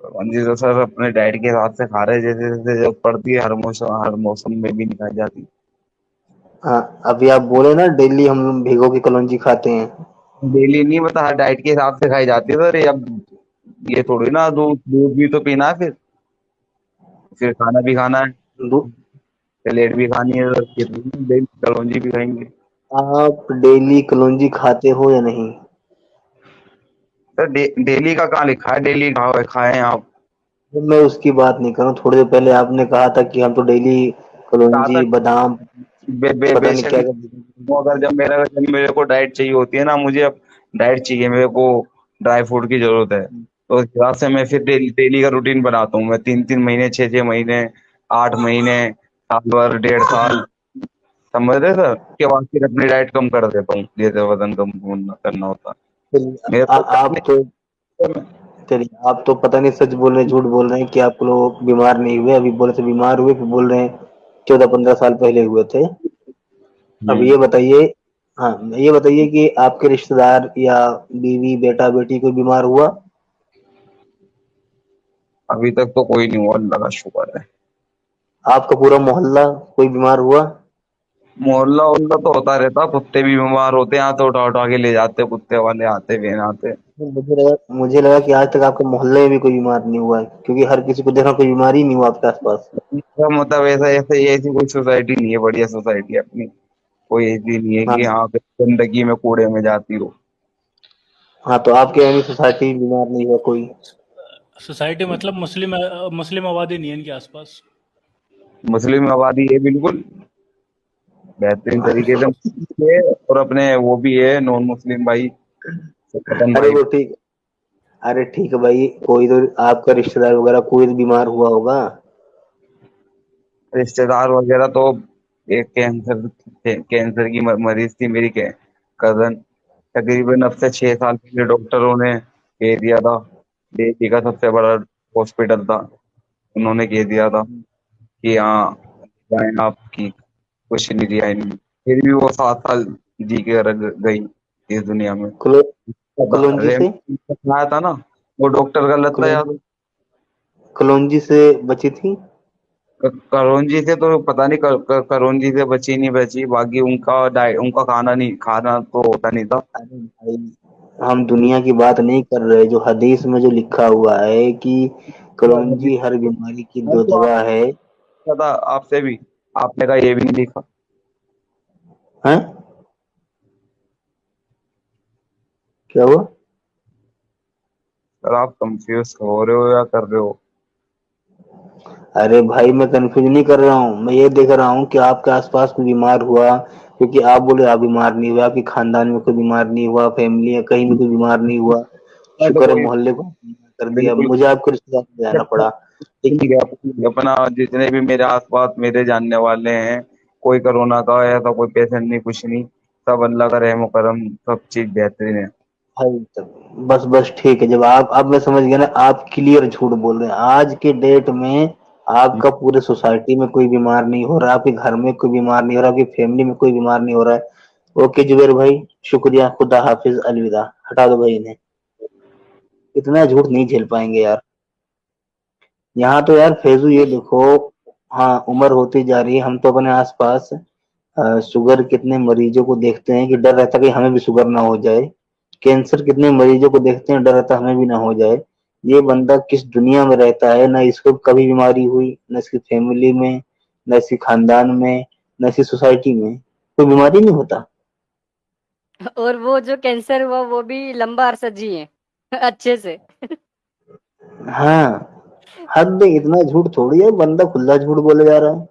जी तो सर अपने डाइट के हिसाब से खा रहे हैं, जैसे जैसे जरूरत पड़ती है, हर मौसम में भी नहीं खाई जाती। हाँ, अभी आप बोले ना डेली हम भिगो की कलौंजी खाते हैं। डेली नहीं, बता, हर डाइट के हिसाब से खाई जाती है सर। ये अब ये थोड़ी ना, दूध दूध भी तो पीना है, फिर खाना भी खाना है, दू- सैलेड भी खानी है सर, ये थोड़ी ना डेली कलौंजी भी खाएंगे। आप डेली कलौंजी खाते हो या नहीं? सर डेली का कहाँ लिखा है, डेली खाएं आप? तो मैं उसकी बात नहीं कर रहा हूँ, थोड़ी देर पहले आपने कहा था कि हम तो डेली कलौंजी ताकत बादाम पता नहीं बेशक क्या नहीं। क्या। वो अगर जब मेरे को डाइट चाहिए होती है ना, मुझे अब डाइट चाहिए, मेरे को ड्राई फ्रूट की जरूरत है, तो उस हिसाब से मैं फिर डेली डेली का रूटीन बनाता हूँ। मैं 3-3 महीने, 6-6 महीने, 8 महीने, साल भर, 1.5 साल, समझ रहे सर, के बाद फिर अपनी डाइट कम कर देता हूँ, जैसे वजन कम करना होता है मेरे को। आप तो चलिए, आप तो पता नहीं सच बोल रहे हैं झूठ बोल रहे हैं कि आप लोग बीमार नहीं हुए। अभी बोले थे बीमार हुए, फिर बोल रहे हैं 14-15 साल पहले हुए थे। अब हम्म, ये बताइए, हाँ ये बताइए कि आपके रिश्तेदार या बीवी बेटा बेटी कोई बीमार हुआ? अभी तक तो कोई नहीं हुआ, अल्लाह का शुक्र है। आपका पूरा मोहल्ला कोई बीमार हुआ? मोहल्ला उल्ला तो होता रहता, कुत्ते भी बीमार होते हैं, यहाँ तो उठा उठा के ले जाते, कुत्ते वाले आते वेन आते। मुझे लगा कि आज तक आपके मोहल्ले में भी कोई बीमार नहीं हुआ है, क्योंकि हर किसी को देखा कोई बीमारी नहीं हुआ आपके आसपास। मतलब ऐसा ऐसा ऐसी कोई सोसाइटी नहीं है, बढ़िया सोसाइटी है अपनी। कोई ऐसी नहीं है कि हाँ हाँ पे गंदगी में कूड़े में जाती हो। हाँ, तो आपके यानी सोसाइटी में बीमार नहीं हुआ कोई? सोसाइटी मतलब मुस्लिम आबादी नहीं है इनके आसपास। मुस्लिम आबादी है बिल्कुल, बेहतरीन तरीके से है, और अपने वो भी है नॉन मुस्लिम भाई, वतन अरे भाई। वो ठीक, अरे ठीक है भाई, कोई तो आपका रिश्तेदार वगैरह कोई तो बीमार हुआ होगा। रिश्तेदार वगैरह तो एक कैंसर की मरीज थी मेरी कजन। तकरीबन अब से 6 साल पहले डॉक्टरों ने कह दिया था, दिल्ली का सबसे बड़ा हॉस्पिटल था, उन्होंने कह दिया था कि हाँ जाएं आपकी कुछ नहीं रिहाई नहीं। फिर भी वो 7 साल जी के गई इस दुनिया में। क्लो, कलौंजी रेम से आया था ना, वो डॉक्टर का लता याद। कलौंजी कलौंजी से बची थी? करौंजी से तो पता नहीं, करौंजी से बची नहीं बची, बाकी उनका खाना नहीं, खाना तो होता नहीं था। अरे भाई, हम दुनिया की बात नहीं कर रहे, जो हदीस में जो लिखा हुआ है कि कलौंजी हर बीमारी की मैं दो तो दवा है। था आपसे भी, आपने कहा ये भी नहीं लिखा। हैं? क्या हुआ? सर आप कंफ्यूज हो रहे हो या कर रहे हो? अरे भाई, मैं कंफ्यूज नहीं कर रहा हूँ, मैं ये देख रहा हूँ कि आपके आसपास कोई बीमार हुआ, क्योंकि आप बोले आप बीमार नहीं हुए, आपके खानदान में कोई बीमार नहीं हुआ, फैमिली या कहीं भी कोई बीमार नहीं हुआ। मैं तो शुक्र है कोई, मोहल्ले को बीमार कर दिया, बिल्कुल मुझे आपके रिश्तेदार में जाना पड़ा। ठीक है। अपना जितने भी मेरे आसपास मेरे जानने वाले हैं, कोई कोरोना का है, ऐसा कोई पेशेंट नहीं, कुछ नहीं, सब अल्लाह का रहम करम, सब चीज बेहतरीन है। भाई तब बस बस ठीक है, जब आप, अब मैं समझ गया ना, आप क्लियर झूठ बोल रहे हैं आज के डेट में। आपका पूरे सोसाइटी में कोई बीमार नहीं हो रहा, आपके घर में कोई बीमार नहीं हो रहा, आपकी फैमिली में कोई बीमार नहीं हो रहा है। ओके जुबेर भाई, शुक्रिया, खुदा हाफिज, अलविदा, हटा दो भाई इन्हें। इतना झूठ नहीं झेल पाएंगे यार। यहाँ तो यार फैजू ये देखो, हाँ उम्र होती जा रही है, हम तो अपने आसपास शुगर कितने मरीजों को देखते हैं कि डर रहता है कि हमें भी शुगर ना हो जाए। कैंसर कितने मरीजों को देखते हैं, डर रहता है हमें भी ना हो जाए। ये बंदा किस दुनिया में रहता है, ना इसको कभी बीमारी हुई, ना इसकी फैमिली में, ना इसके खानदान में, ना इसकी सोसाइटी में कोई बीमारी नहीं होता। और वो जो कैंसर हुआ वो भी लंबा अरसा जिए अच्छे से। हाँ, हद है, इतना झूठ थोड़ी है, बंदा खुला झूठ बोले जा रहा है।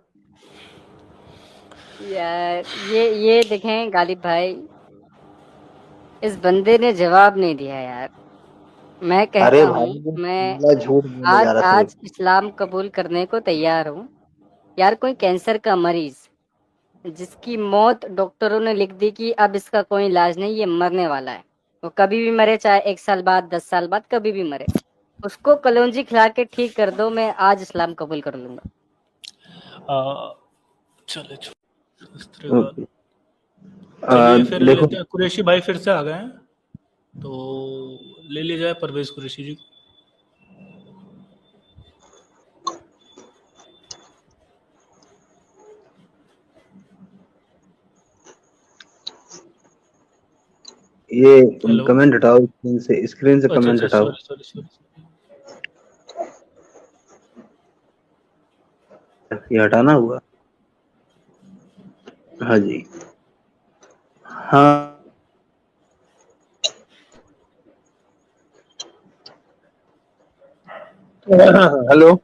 यार ये देखें गालिब भाई, इस बंदे ने जवाब नहीं दिया यार। मैं अरे कहता भाई हूँ वो मैं खुला झूठ बोले जा आज रहा आज सिर्फ। इस्लाम कबूल करने को तैयार हूँ। यार कोई कैंसर का मरीज जिसकी मौत डॉक्टरों ने लिख दी कि अब इसका कोई इलाज नहीं, ये मरने वाला है, वो कभी भी मरे, चाहे 1 साल बाद 10 साल बाद कभी भी मरे, उसको कलौंजी खिला के ठीक कर दो, मैं आज इस्लाम कबूल कर लूंगा। चले शास्त्री बात। ओके। चलिए फिर देखो, लेते हैं, कुरैशी भाई फिर से आ गए हैं, तो ले लिया जाए परवेज कुरैशी जी को। ये हेलो। कमेंट हटाओ, स्क्रीन से अच्छा कमेंट अच्छा, हटाओ। Sorry sorry sorry. ये हटाना हुआ। हाँ जी। हाँ, हेलो,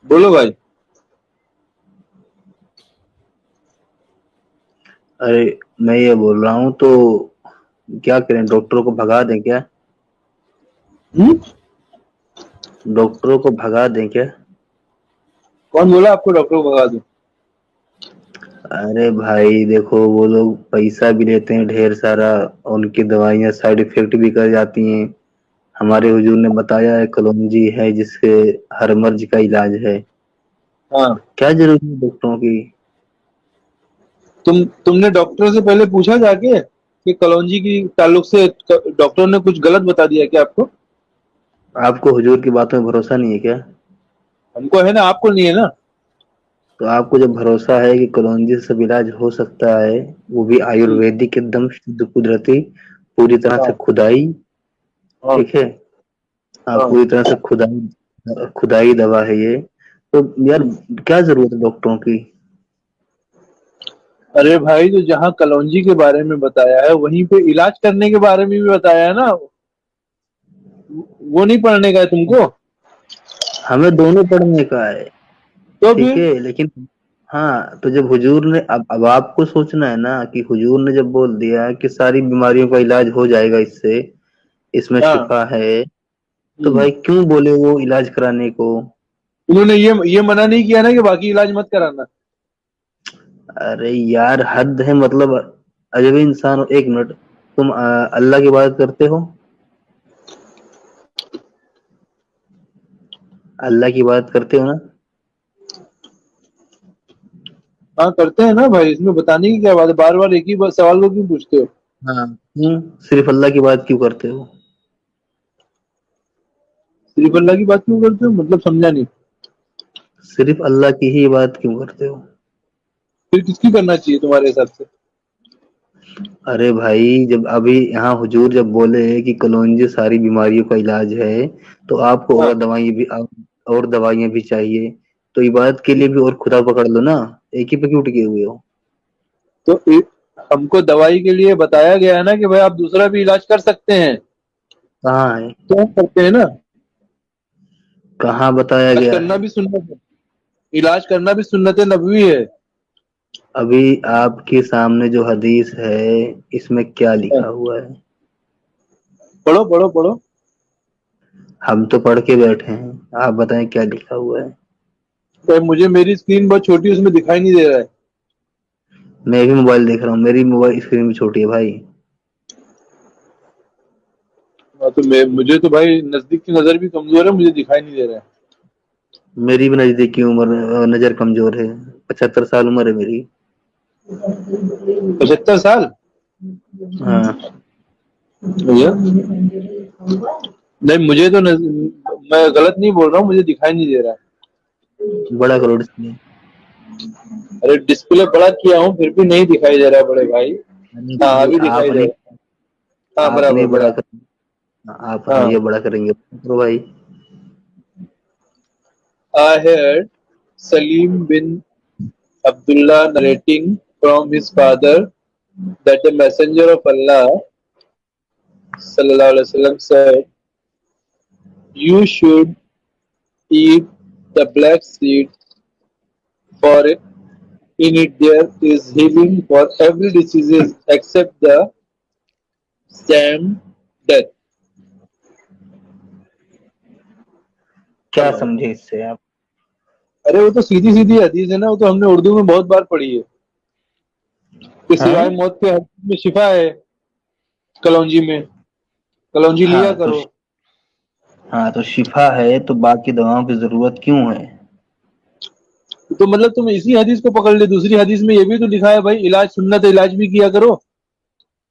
बोलो भाई। अरे मैं ये बोल रहा हूँ, तो क्या करें, डॉक्टरों को भगा दें क्या? डॉक्टरों को भगा दें क्या? कौन बोला आपको डॉक्टर को भगा दूं? अरे भाई देखो, वो लोग पैसा भी लेते हैं ढेर सारा, उनकी दवाइयाँ साइड इफेक्ट भी कर जाती हैं। हमारे हुजूर ने बताया है कलौंजी है जिससे हर मर्ज का इलाज है। हाँ, क्या जरूरत है डॉक्टरों की? तुमने डॉक्टर से पहले पूछा जाके कि कलौंजी की ताल्लुक से डॉक्टर ने कुछ गलत बता दिया क्या आपको? आपको हुजूर की बातों में भरोसा नहीं है क्या? हमको है ना, आपको नहीं है ना। तो आपको जब भरोसा है कि कलौंजी से सब इलाज हो सकता है, वो भी आयुर्वेदिक एकदम शुद्ध कुदरती, पूरी तरह से हाँ खुदाई, हाँ ठीक है, हाँ हाँ। पूरी तरह से खुदाई खुदाई दवा है ये, तो यार क्या जरूरत है डॉक्टरों की? अरे भाई, तो जहाँ कलौंजी के बारे में बताया है वहीं पे इलाज करने के बारे में भी बताया है ना, वो नहीं पढ़ने का है तुमको? हमें दोनों पढ़ने का है, तो ठीक फिर है, लेकिन हाँ, तो जब हुजूर ने, अब आपको सोचना है ना कि हुजूर ने जब बोल दिया कि सारी बीमारियों का इलाज हो जाएगा इससे, इसमें हाँ। शिफा है, तो हम्म। भाई क्यों बोले वो इलाज कराने को? उन्होंने ये मना नहीं किया ना कि बाकी इलाज मत कराना। अरे यार हद है, मतलब अजब ही इंसान हो। एक मिनट, तुम अल्लाह की इबादत करते हो? अल्लाह की इबादत करते हो ना? हाँ करते हैं ना भाई, इसमें बताने की क्या बात है, बार बार एक ही सवाल को क्यों पूछते हो? हाँ, क्यों सिर्फ अल्लाह की बात क्यों करते हो? सिर्फ अल्लाह की बात क्यों करते हो, मतलब समझा नहीं। सिर्फ अल्लाह की ही बात क्यों करते हो? फिर किसकी करना चाहिए तुम्हारे हिसाब से? अरे भाई, जब अभी यहाँ हुजूर जब बोले कि कलौंजी सारी बीमारियों का इलाज है, तो आपको हाँ, और दवाइयाँ भी चाहिए, तो इबादत के लिए भी और खुदा पकड़ लो ना, एक ही पे क्यों टिके हुए हो? तो हमको दवाई के लिए बताया गया है ना कि भाई आप दूसरा भी इलाज कर सकते हैं, कहाँ है? तो हम करते हैं ना। कहाँ बताया इलाज गया करना है? भी सुन्नत है, इलाज करना भी सुन्नत नबवी है। अभी आपके सामने जो हदीस है, इसमें क्या हाँ, लिखा हुआ है? पढ़ो पढ़ो पढ़ो। हम तो पढ़ के बैठे हैं, आप बताएं क्या लिखा हुआ है? भाई मुझे मेरी स्क्रीन बहुत छोटी है, उसमें दिखाई नहीं दे रहा है। मैं भी मोबाइल देख रहा हूँ, मेरी मोबाइल स्क्रीन भी छोटी है भाई। हाँ, तो मुझे तो भाई नजदीक की नजर भी कमजोर है, मुझे दिखाई नहीं दे रहा है। मेरी भी नजदीकी उम्र, नजर कमजोर है, 75 साल उम्र है मेरी। 75 साल? हाँ। भैया नहीं, मुझे तो मैं गलत नहीं बोल रहा हूँ, मुझे दिखाई नहीं दे रहा है। बड़ा करो डिस्प्ले। अरे डिस्प्ले बड़ा किया हूँ फिर भी नहीं दिखाई दे रहा है बड़े भाई। अरे हाँ भाई अभी आप दिखाई दे नहीं, रहा हाँ आपने बराबर बड़ा बराबर। कर आप हाँ हाँ। ये बड़ा करेंगे तो भाई। I heard Salim bin Abdullah narrating from his father that the Messenger of Allah sallallahu alaihi wasallam said, "You should eat the black seed, for in it there is healing for every disease except the same death." क्या hello. समझे इससे आप? अरे वो तो सीधी सीधी हदीस है ना, वो तो हमने उर्दू में बहुत बार पढ़ी है कि हैं? सिवाय मौत के हर चीज में शिफा है। कलौंजी में कलौंजी लिया हाँ तो करो। हाँ तो शिफा है तो बाकी दवाओं की जरूरत क्यों है? तो मतलब तुम इसी हदीस को पकड़ ले, दूसरी हदीस में ये भी तो लिखा है भाई, इलाज सुन्नत है, इलाज भी किया करो।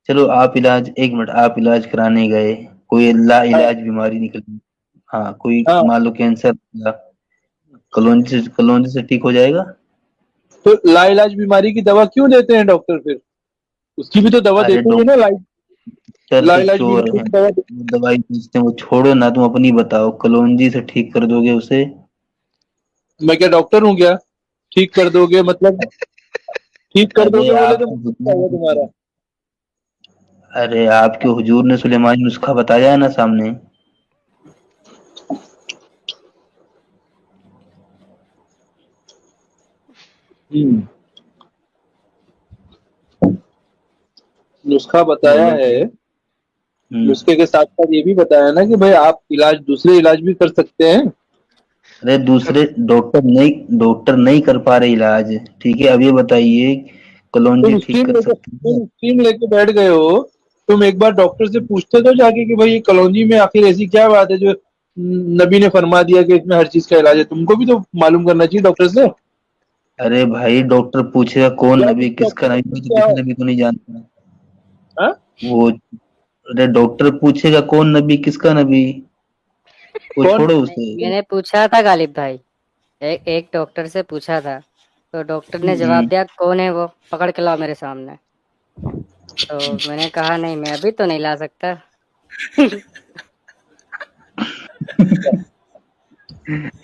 चलो आप इलाज, एक मिनट, आप इलाज कराने गए, कोई ला हाँ। इलाज बीमारी निकली, हाँ कोई हाँ मान लो कैंसर, कलौंजी से ठीक हो जाएगा? तो लाइलाज बीमारी की दवा क्यों देते हैं डॉक्टर फिर? उसकी भी तो दवा अरे देते हैं ना, डॉक्टर तो लाइलाज चोर बीमारी हैं, की दवा वो दवाई बेचते हैं, वो छोड़ो ना, तुम अपनी बताओ, कलौंजी से ठीक कर दोगे उसे? मैं क्या डॉक्टर हूँ क्या? ठीक कर दोगे मतलब, ठीक कर अरे दोगे बोले तो आपके मतलब क्या हुआ हुजूर तुम्हारा? अरे आपके हुजूर ने सुलेमानी नुस्खा बताया है ना सामने। हम्म, नुस्खा बताया बोलो। है। हम्म। नुस्खे के साथ साथ ये भी बताया ना कि भाई आप इलाज, दूसरे इलाज भी कर सकते हैं। अरे दूसरे डॉक्टर नहीं कर पा रहे इलाज, ठीक है, अब ये बताइए कलौंजी ठीक कर सकती है? तुम स्ट्रीम लेके बैठ गए हो। तुम एक बार डॉक्टर से पूछते तो जाके कि भाई ये कलौंजी में आखिर ऐसी क्या बात है जो नबी ने फरमा दिया कि इसमें हर चीज का इलाज है? तुमको भी तो मालूम करना चाहिए डॉक्टर से। अरे भाई डॉक्टर पूछेगा कौन या नबी किसी किसका डॉक्टर से नबी, पूछ मैं तो के आओ। किसी नबी को नहीं जानता। हाँ? वो, अरे डॉक्टर पूछेगा कौन नबी किसका नबी, वो कौन? छोड़ो नहीं, उसे। मैंने पूछा था गालिब भाई, एक डॉक्टर से पूछा था, तो डॉक्टर ने जवाब हम्म। दिया कौन है वो, पकड़ के लाओ मेरे सामने। तो मैंने कहा नहीं, मैं अभी तो नहीं ला सकता।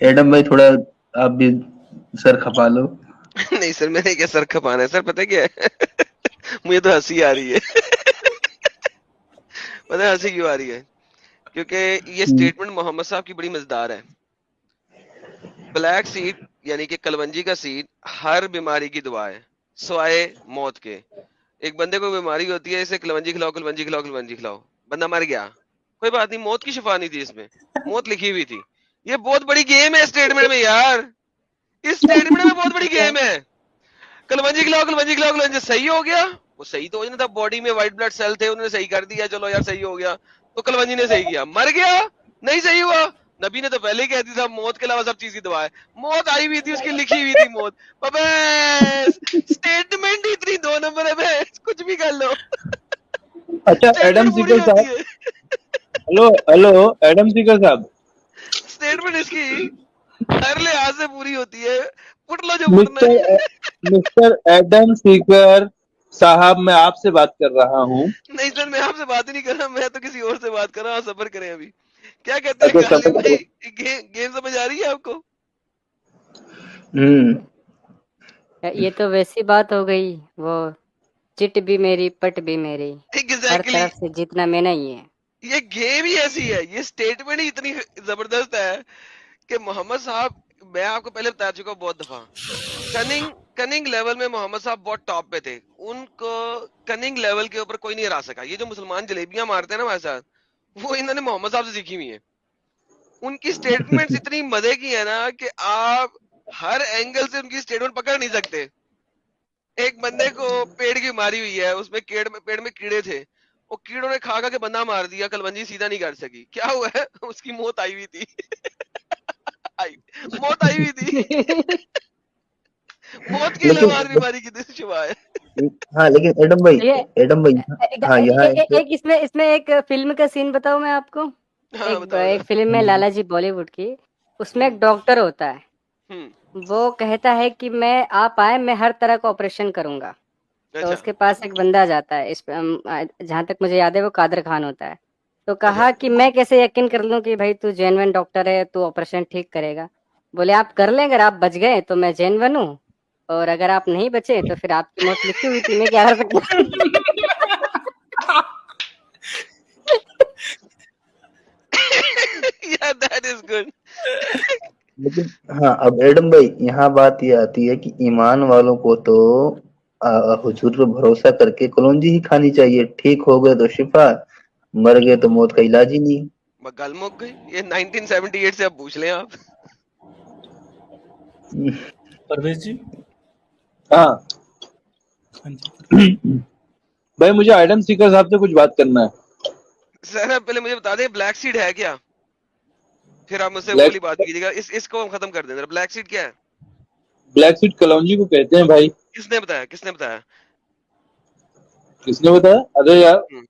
एडम भाई थोड़ा आप भी सर खपा लो। नहीं सर, मैंने क्या सर खपाना है सर, पता क्या है? मुझे तो हंसी आ रही है। पता है हंसी क्यों आ रही है? क्योंकि ये हम्म। स्टेटमेंट मोहम्मद साहब की बड़ी मजेदार है। ब्लैक सीड यानी कि कलवंजी का सीड हर बीमारी की दवा है, सिवाय मौत के। एक बंदे को बीमारी होती है, इसे कलवंजी खिलाओ, कलवंजी खिलाओ, कलवंजी खिलाओ, बंदा मर गया, कोई बात नहीं, मौत की शिफा नहीं थी इसमें, मौत लिखी हुई थी। ये बहुत बड़ी गेम है स्टेटमेंट में यार, इस स्टेटमेंट में बहुत बड़ी गेम है। कलवंजी खिलाओ, कलवंजी खिलाओ, कलवंजी सही हो गया, वो सही तो हो जाना था, बॉडी में व्हाइट ब्लड सेल थे, उन्होंने सही कर दिया, चलो यार सही हो गया, तो कलवंजी ने सही किया। मर गया, नहीं सही हुआ, नबी ने तो पहले ही कह दिया था मौत के अलावा सब चीज की दवा है, मौत आई हुई थी, उसकी लिखी हुई थी मौत। बस स्टेटमेंट इतनी दो नंबर है, बस कुछ भी कर लो, अच्छा एडम स्टेटमेंट पूरी सीकर होती साहब, है। हेलो हेलो, एडम सीकर साहब, स्टेटमेंट इसकी हर लिहाज से पूरी होती है, पुट लो जो पुटना है। मिस्टर मिस्टर एडम सीकर साहब, मैं आपसे बात कर रहा हूँ। नहीं सर, मैं आपसे बात ही नहीं कर रहा, मैं तो किसी और से बात कर रहा हूँ, सबर करें अभी। क्या कहते हैं अच्छा गालिब समझ भाई, गए। गेम समझ आ रही है आपको? हम्म। ये तो वैसी बात हो गई, वो चिट भी मेरी पट भी मेरी, हर एग्जैक्टली, तरफ से जीतना मैं नहीं है। ये गेम ही ऐसी है, ये स्टेटमेंट ही इतनी जबरदस्त है कि मोहम्मद साहब, मैं आपको पहले बता चुका हूं बहुत दफा, कनिंग कनिंग लेवल में मोहम्मद साहब बहुत टॉप पे थे, उनको कनिंग लेवल के ऊपर कोई नहीं हरा सका। ये जो मुसलमान जलेबियां मारते हैं ना हमारे साथ, वो इन्होंने मोहम्मद साहब से सीखी हुई है। उनकी स्टेटमेंट्स इतनी मजे की है ना कि आप हर एंगल से उनकी स्टेटमेंट पकड़ नहीं सकते। एक बंदे को पेड़ की बीमारी हुई है, उसमें पेड़ में कीड़े थे, वो कीड़ों ने खा खा के बंदा मार दिया, कलवंजी सीधा नहीं कर सकी, क्या हुआ है? उसकी मौत आई हुई थी। आई, मौत आई हुई थी। मौत के लेकिन अलावा हर बीमारी की शिफा है। हाँ लेकिन एडम भाई, ये एडम भाई, हाँ यहाँ एक, एक इसमें इसमें एक फिल्म का सीन बताऊं मैं आपको। हाँ एक बताओ ना। एक फिल्म में लाला जी बॉलीवुड की, उसमें हम्म एक डॉक्टर होता है, हम्म वो कहता है कि मैं आप आए, मैं हर तरह का ऑपरेशन करूंगा। तो अच्छा उसके पास एक बंदा जाता है, जहां तक मुझे याद है वो कादर खान होता है। तो कहा कि मैं कैसे यकीन कर लूं कि भाई तू जेन्युइन डॉक्टर है, तू ऑपरेशन ठीक करेगा। बोले आप कर लें, अगर आप बच गए तो मैं जेन्युइन हूँ, और अगर आप नहीं बचे तो फिर आपकी मौत लिखी हुई थी, मैं क्या कर सकता हूँ। yeah, that is good. लेकिन हाँ, अब एडम भाई यहाँ बात ये आती है कि ईमान वालों को तो हुजूर पे भरोसा करके कलौंजी ही खानी चाहिए। ठीक हो गए तो शिफा, मर गए तो मौत का इलाज ही नहीं। गल मुक गई। ये 1978 से अब पूछ लें आप। परवेज जी। हाँ हाँ जी। भाई, मुझे आइटम सीकर साहब से कुछ बात करना है। सर आप पहले मुझे बता दें ब्लैक सीड है क्या, फिर आप मुझसे वो ब्लैक वाली बात कीजिएगा। इसको हम खत्म कर दें। ब्लैक सीड क्या है? ब्लैक सीड कलौंजी को कहते हैं भाई। किसने बताया, किसने बताया? किसने बताया? अरे यार, हम्म,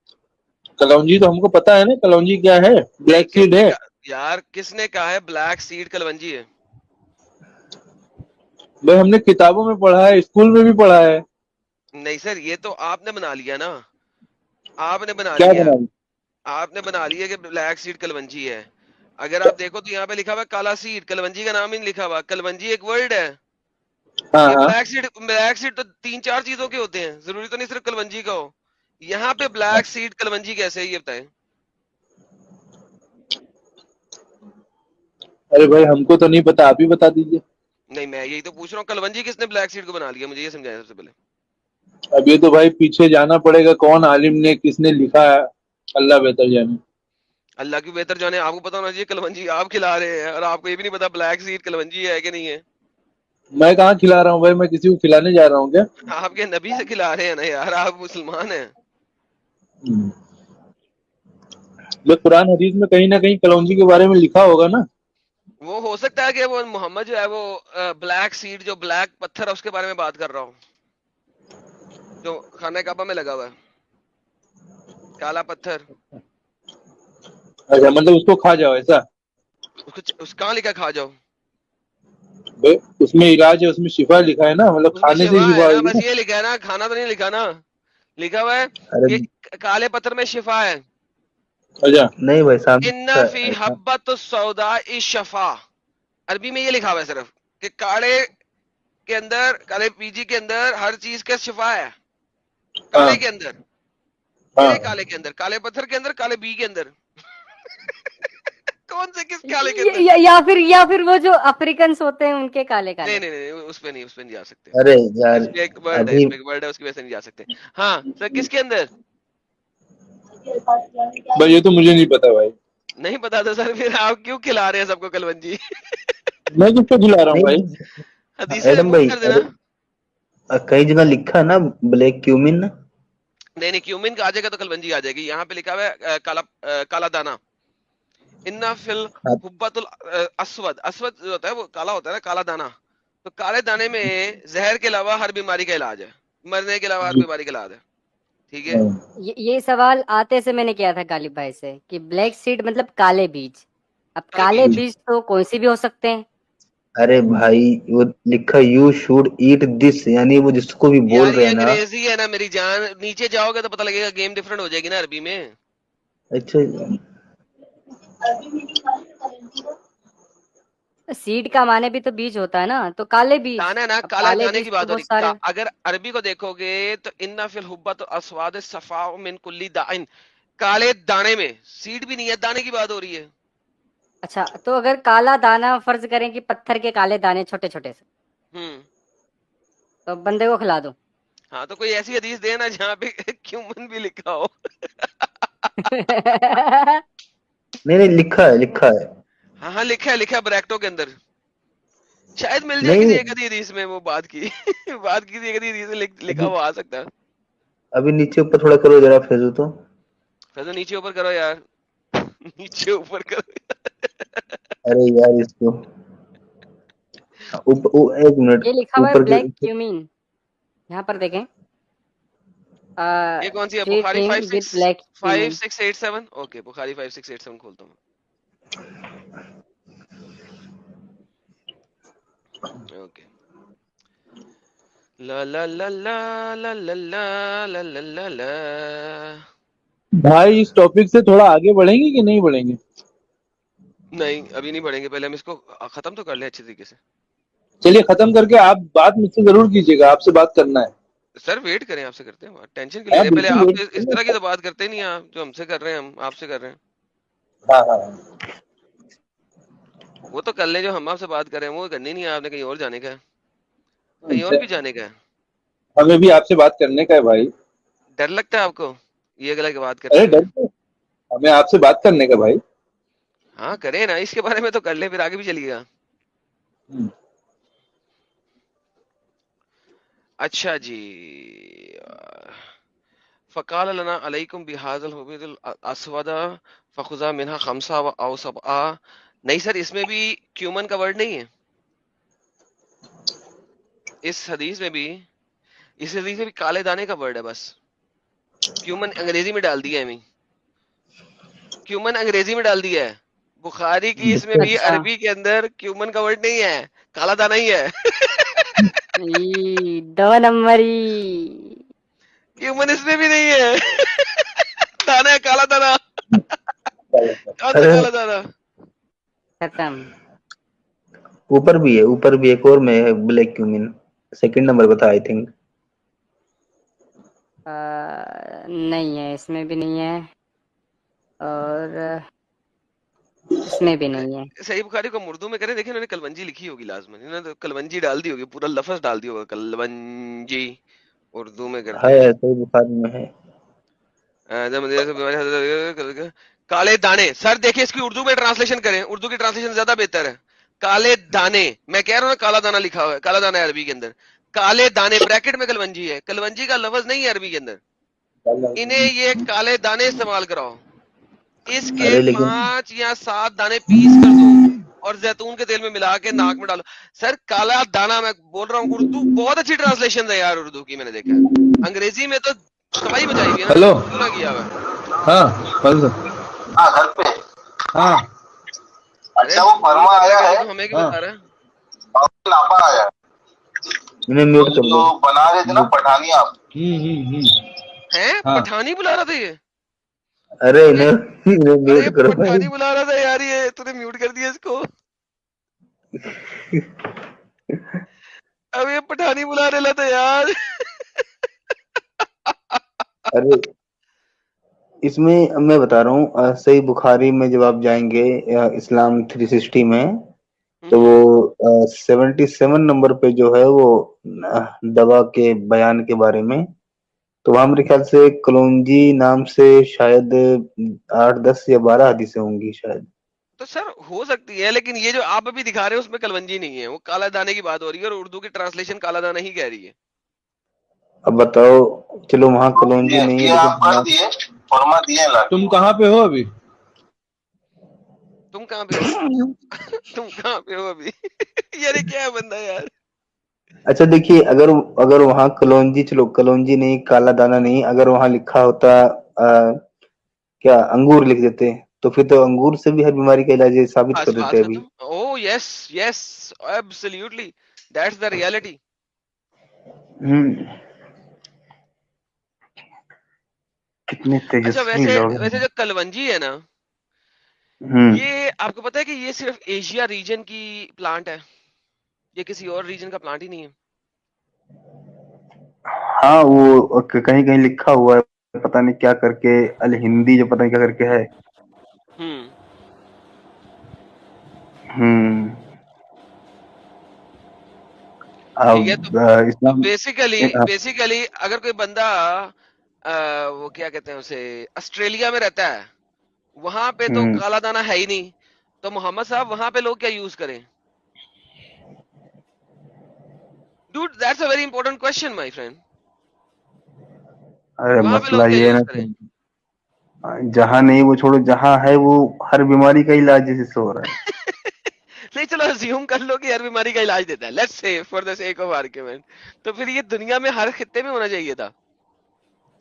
कलौंजी तो हमको पता है ना, कलौंजी क्या है, नहीं ब्लैक सीड किसने है। कहा यार, किसने कहा है ब्लैक सीड कलवंजी है? भाई हमने किताबों में पढ़ा है, स्कूल में भी पढ़ा है। नहीं सर, ये तो आपने बना लिया ना, आपने बना क्या लिया। बना? आपने बना लिया कि ब्लैक सीड कलवंजी है। अगर आप देखो तो यहाँ पे लिखा हुआ है काला सीड, कलवंजी का नाम ही नहीं लिखा हुआ। कलवंजी एक वर्ड है। हाँ ये हाँ। ब्लैक सीड तो 3-4 चीजों के होते हैं, जरूरी तो नहीं सिर्फ कलवंजी का हो। यहाँ पे ब्लैक सीड कलवंजी कैसे है ये बताएं। अरे भाई, हमको तो नहीं पता, आप ही बता दीजिए। नहीं मैं यही तो पूछ रहा हूँ, कलवंजी किसने ब्लैक सीड को बना लिया, मुझे ये समझाया सबसे पहले। अब ये तो भाई पीछे जाना पड़ेगा, कौन आलिम ने, किसने लिखा है, अल्लाह बेहतर जाने। अल्लाह की बेहतर जाने, आपको पता होना चाहिए कलवंजी आप खिला रहे हैं और आपको ये भी नहीं पता ब्लैक सीड कलवंजी है कि नहीं है। मैं कहाँ खिला रहा हूँ भाई, मैं किसी को खिलाने जा रहा हूँ क्या? आपके नबी से खिला रहे हैं ना यार, आप मुसलमान हैं। भाई कुरान हदीस में कहीं ना कहीं कलौंजी के बारे में लिखा होगा ना। वो हो सकता है कि वो मोहम्मद जो है वो ब्लैक सीड, जो ब्लैक पत्थर है उसके बारे में बात कर रहा हूँ, जो खाना काबा में लगा हुआ है, काला पत्थर। अच्छा, मतलब उसको खा जाओ ऐसा? उस कहाँ लिखा खा जाओ? भाई उसमें इलाज है, उसमें शिफा लिखा है ना, मतलब उसमें खाने से शिफा है शिफा ना, होगी बस ना। ये लिखा है ना, खाना तो नहीं लिखा ना। लिखा हुआ है अरे कि काले पत्थर में शिफा है। अच्छा। नहीं भाई साहब, इन्ना फी हब्बत सौदा शफा, अरबी में ये लिखा हुआ है सिर्फ कि काले के अंदर, काले बीजी के अंदर हर चीज का शिफा है। हाँ काले के अंदर, हाँ। किस काले के अंदर? काले पत्थर के अंदर, काले बी के अंदर। कौन से किस काले के अंदर? या फिर वो जो अफ्रीकन होते हैं उनके काले नहीं काले। नहीं नहीं, उस पे नहीं जा सकते। अरे यार, इसमें एक वर्ड है, अभी इसमें एक वर्ड है, उसकी वजह से नहीं जा सकते। हाँ सर, किसके अंदर? भाई ये तो मुझे नहीं पता भाई। नहीं पता था सर, फिर आप क्यों खिला रहे हैं सबको कलवंजी? मैं किसको खिला रहा हूँ भाई? नहीं, हदीसें एडम रिमूव भाई, कर देना। अरे कई जगह लिखा है ना ब्लैक क्यूमिन। नहीं नहीं, क्यूमिन का आ जाएगा तो कलवंजी आ जाएगी। यहाँ पे लिखा हुआ है काला दाना। इन्ना फिल हुब्बतुल अस्वद, अस्वद जो होता है वो काला होता है ना, काला दाना। तो काले दाने में जहर के अलावा हर बीमारी का इलाज है, मरने के अलावा हर बीमारी का इलाज है। ठीक है। ये सवाल आते से मैंने किया था गालिब भाई से कि ब्लैक सीड मतलब काले बीज। अब काले काले बीज। बीज तो कौन सी भी हो सकते हैं। अरे भाई, वो लिखा यू शुड ईट दिस, यानी वो जिसको भी बोल यार रहे ये हैं ना। अंग्रेजी है ना मेरी जान, नीचे जाओगे तो पता लगेगा, गेम डिफरेंट हो जाएगी ना अरबी में। अच्छा, सीड का माने भी तो बीज होता है ना, तो काले बीज। दाना है ना, अब काले काले दाने बीज की तो बात हो बहुत रही सारे। अगर अरबी को देखोगे तो इन्ना फिल हुब्बत अस्वाद सफा मिन कुल्ली दाइन, काले दाने में सीड भी नहीं है, दाने की बात हो रही है। अच्छा, तो अगर काला दाना फर्ज करें कि पत्थर के काले दाने छोटे छोटे से, हम्म। तो बंदे को खिला दो। हाँ तो कोई ऐसी हदीस देना जहाँ पे क्यूमन भी लिखा हो। नहीं नहीं, लिखा है, लिखा है। हाँ हाँ लिखा है ब्रैक्टो के अंदर। शायद मिल जाए किसी नहीं, एक आधी हदीस में वो बात की। बात किसी एक आधी हदीस में लिखा अभी हुआ आ सकता है। अभी नीचे ऊपर थोड़ा करो जरा फैजू तो। फिर तो नीचे ऊपर करो यार। नीचे ऊपर करो। अरे यार, इसको एक मिनट ये लिखा हुआ है ऊपर ब्लैक क्यूमीन, यहाँ पर देखें। ये कौन सी है? Treat Bukhari him with black cumene. 5687। Okay, Bukhari 5687 खोलता हूँ। ओके, ला ला ला ला ला ला ला ला ला ला ला। भाई इस टॉपिक से थोड़ा आगे बढ़ेंगे कि नहीं बढ़ेंगे? नहीं अभी नहीं बढ़ेंगे, पहले हम इसको खत्म तो कर ले अच्छे तरीके से। चलिए खत्म करके आप बात मुझसे जरूर कीजिएगा, आपसे बात करना है। सर वेट करें, आपसे करते हैं बात, टेंशन क्यों ले हाँ रहे हैं? पहले बिल्कुल आप वेट इस तरह की तो बात करते नहीं हैं, आप जो हमसे कर रहे हैं हम आपसे कर रहे हैं। हाँ हाँ, वो तो कर ले जो हम आपसे बात कर रहे हैं, वो करनी नहीं है आपने, कहीं और जाने का है, कहीं और भी जाने का है। हमें भी आपसे बात करने का है भाई। डर लगता है आपको ये गलत बात करते अरे हुए? डर क्यों? हमें आपसे बात करने का भाई। हाँ करें ना, इसके बारे में तो कर ले, फिर आगे भी चलिएगा। हम्म, अच्छा जी। फ़क़ाल लना अलैकुम बिहाज़ल हुबैदिल अस्वदा फ़ख़ुज़ा मिन्हा ख़म्सा व औ सबआ। नहीं सर, इसमें भी क्यूमन का वर्ड नहीं है। इस हदीस में भी, इस हदीस में भी काले दाने का वर्ड है बस। क्यूमन अंग्रेजी में डाल दिया है हमें, क्यूमन अंग्रेजी में डाल दिया है। बुखारी की इसमें भी अच्छा। अरबी के अंदर क्यूमन का वर्ड नहीं है, काला दाना ही है। दो नंबरी। क्यूमन इसमें भी नहीं है। दाना है, काला दाना। कौन सा अरे काला दाना? खत्म। ऊपर भी है, ऊपर भी एक और में है ब्लैक क्यूमिन, सेकंड नंबर बता आई थिंक। नहीं है, इसमें भी नहीं है और इसमें भी नहीं है। सही बुखारी को हम उर्दू में करें, देखिए इन्होंने कलवंजी लिखी होगी लाजमन, इन्होंने तो कलवंजी डाल दी होगी, पूरा लफ्ज डाल दिया होगा कलवंजी। उर्दू में करते हैं। है सही बुखारी में है। काले दाने, सर देखिए इसकी उर्दू में ट्रांसलेशन करें, उर्दू की ट्रांसलेशन ज्यादा बेहतर है। काले दाने, मैं कह रहा हूँ ना काला दाना लिखा हुआ है, काला दाना है अरबी के अंदर, काले दाने ब्रैकेट में कलवंजी है, कलवंजी का लफ्ज नहीं है अरबी के अंदर। इन्हें ये काले दाने इस्तेमाल कराओ, इसके अरे लेकिन 5 या 7 दाने पीस कर दो और जैतून के तेल में मिला के नाक में डालो। सर काला दाना, मैं बोल रहा हूँ, उर्दू बहुत अच्छी ट्रांसलेशन है यार, उर्दू की मैंने देखा है, अंग्रेजी में तो तबाही मचाई हुई है ना, हेलो। उर्दू ना किया हुआ है। हाँ बोल। हाँ घर पे। हाँ अरे अच्छा वो स्कूल फरमा करने आया के लिए है तो हमें क्यों हाँ बता रहा है? और लापा आया है। इन्हें तो म्यूट कर जो दो। बना रहे थे ना पठानी आप, हैं हाँ पठानी बुला रहा था ये? अरे अरे इन्हें अरे म्यूट करो भाई। पठानी बुला रहा था यार, ये तूने म्यूट कर दिया इसको। अब ये पठानी बुला रहा था यार। अरे इसमें मैं बता रहा हूँ, सही बुखारी में जब आप जाएंगे इस्लाम 360 में, तो वो 77 नंबर पे जो है वो दवा के बयान के बारे में, तो वहां मेरे ख्याल से कलौंजी नाम से शायद 8 10 या 12 हदीसें होंगी शायद। तो सर हो सकती है, लेकिन ये जो आप अभी दिखा रहे हो उसमें कलवंजी नहीं है, वो काला दाने की बात हो रही है और उर्दू की ट्रांसलेशन काला दाना ही कह रही है। अब बताओ, चलो वहां कलौंजी नहीं है ये लेकिन आप कर दिए, फरमा दिए ला। तुम कहाँ पे हो अभी? तुम कहाँ पे हो? तुम कहाँ पे हो अभी? यार ये क्या है बंदा यार। अच्छा देखिए, अगर अगर वहां कलौंजी, चलो कलौंजी नहीं, काला दाना नहीं, अगर वहां लिखा होता क्या अंगूर लिख देते, तो फिर तो अंगूर से भी हर बीमारी का इलाज है, साबित बस कर बात देते अभी। खत्म। Oh yes yes, absolutely, that's the reality. Hmm. कितने अच्छा तेजस्वी वैसे लोग वैसे हैं। जो कलवंजी है ना, हम्म। ये आपको पता है कि ये सिर्फ एशिया रीजन की प्लांट है, ये किसी और रीजन का प्लांट ही नहीं है। हाँ वो कहीं कहीं लिखा हुआ है, पता नहीं क्या करके, अल हिंदी जो पता नहीं क्या करके है। हम्म। हम्म। ठीक है, अब तो इस्लाम। बेसिकली हाँ। बेसिकली अगर कोई बंदा वो क्या कहते हैं उसे, ऑस्ट्रेलिया में रहता है, वहां पे तो हम्म। काला दाना है ही नहीं, तो मोहम्मद साहब वहां पे लोग क्या यूज करें? Dude that's a very important question my friend. अरे वहां पे मसला लोग क्या ये है यूज ना करें? कि जहाँ नहीं वो छोड़ो, जहाँ है वो हर बीमारी का इलाज जैसे से हो रहा है। नहीं चलो अज्यूम कर लो कि हर बीमारी का इलाज देता है, let's say for the sake of argument, तो फिर ये दुनिया में हर खित्ते में होना चाहिए था,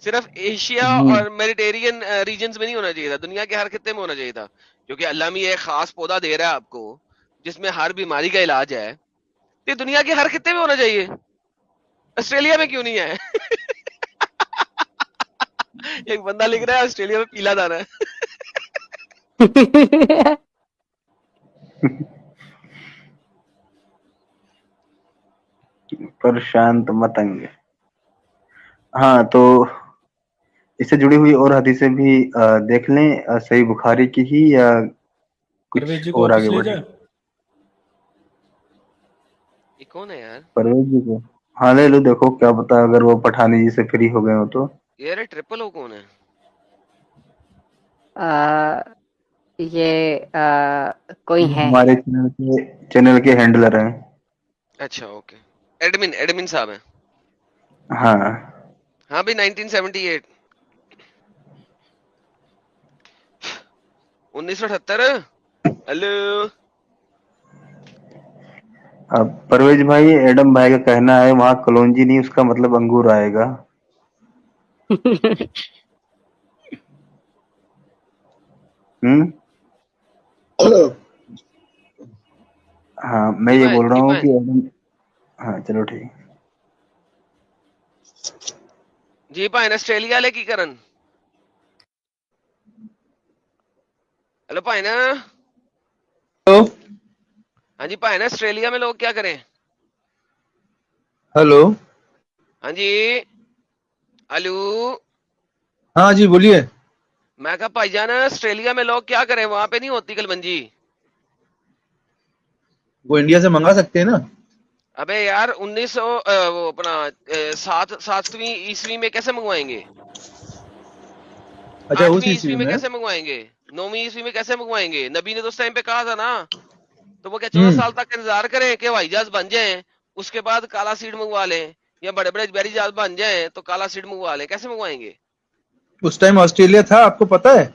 सिर्फ एशिया हम्म। और मेडिटेरियन रीजन्स में नहीं होना चाहिए था, दुनिया के हर खित्ते में होना चाहिए था, क्योंकि अल्लाह में ये खास पौधा दे रहा है आपको जिसमें हर बीमारी का इलाज है, तो ये दुनिया के हर खित्ते में होना चाहिए। ऑस्ट्रेलिया में क्यों नहीं है? एक बंदा लिख रहा है ऑस्ट्रेलिया में पीला दाना है। प्रशांत मतंग। हाँ, तो इससे जुड़ी हुई और हदीसें भी देख लें, सही बुखारी की ही या परवेज कुछ जी को और वापस आगे ले बढ़े? जाए। ये कौन है यार? परवेज जी को हाँ ले लो, देखो क्या पता अगर वो पठानी जी से फ्री हो गए हो तो। ये अरे ट्रिपल ओ कौन है? ये कोई है। हमारे चैनल के हैंडलर हैं। अच्छा ओके, एडमिन एडमिन साहब है। हाँ, हाँ भाई 1978 1978। हेलो। अब परवेज भाई, एडम भाई का कहना है वहाँ कलौंजी नहीं, उसका मतलब अंगूर आएगा। हम्म। हाँ, मैं जी ये भाई, बोल रहा जी हूँ भाई। कि एडम। हाँ चलो ठीक। जी भाई ऑस्ट्रेलिया ले की करन। हेलो भाई ना। हेलो हाँ जी भाई ना, ऑस्ट्रेलिया में लोग क्या करें? हेलो। हाँ जी। हेलो। हाँ जी बोलिए। मैं कहा भाईजान ऑस्ट्रेलिया में लोग क्या करें, वहां पे नहीं होती कलमंजी? वो इंडिया से मंगा सकते हैं ना। अबे यार 1900 वो अपना 7वीं ईस्वी में कैसे मंगवाएंगे? अच्छा, उस 8वीं ईस्वी ईस्वी में में। कैसे मंगवाएंगे? 9वीं ईस्वी में कैसे मंगवाएंगे? नबी ने तो उस टाइम पे कहा था ना, तो वो क्या 14 हम्म। साल तक इंतजार करें कि हवाई जहाज बन जाए, उसके बाद काला सीड मंगवा लें, या बड़े बड़े बैरी जहाज बन जाए तो काला सीड मंगवा लें? कैसे मंगवाएंगे? उस टाइम ऑस्ट्रेलिया था, आपको पता है।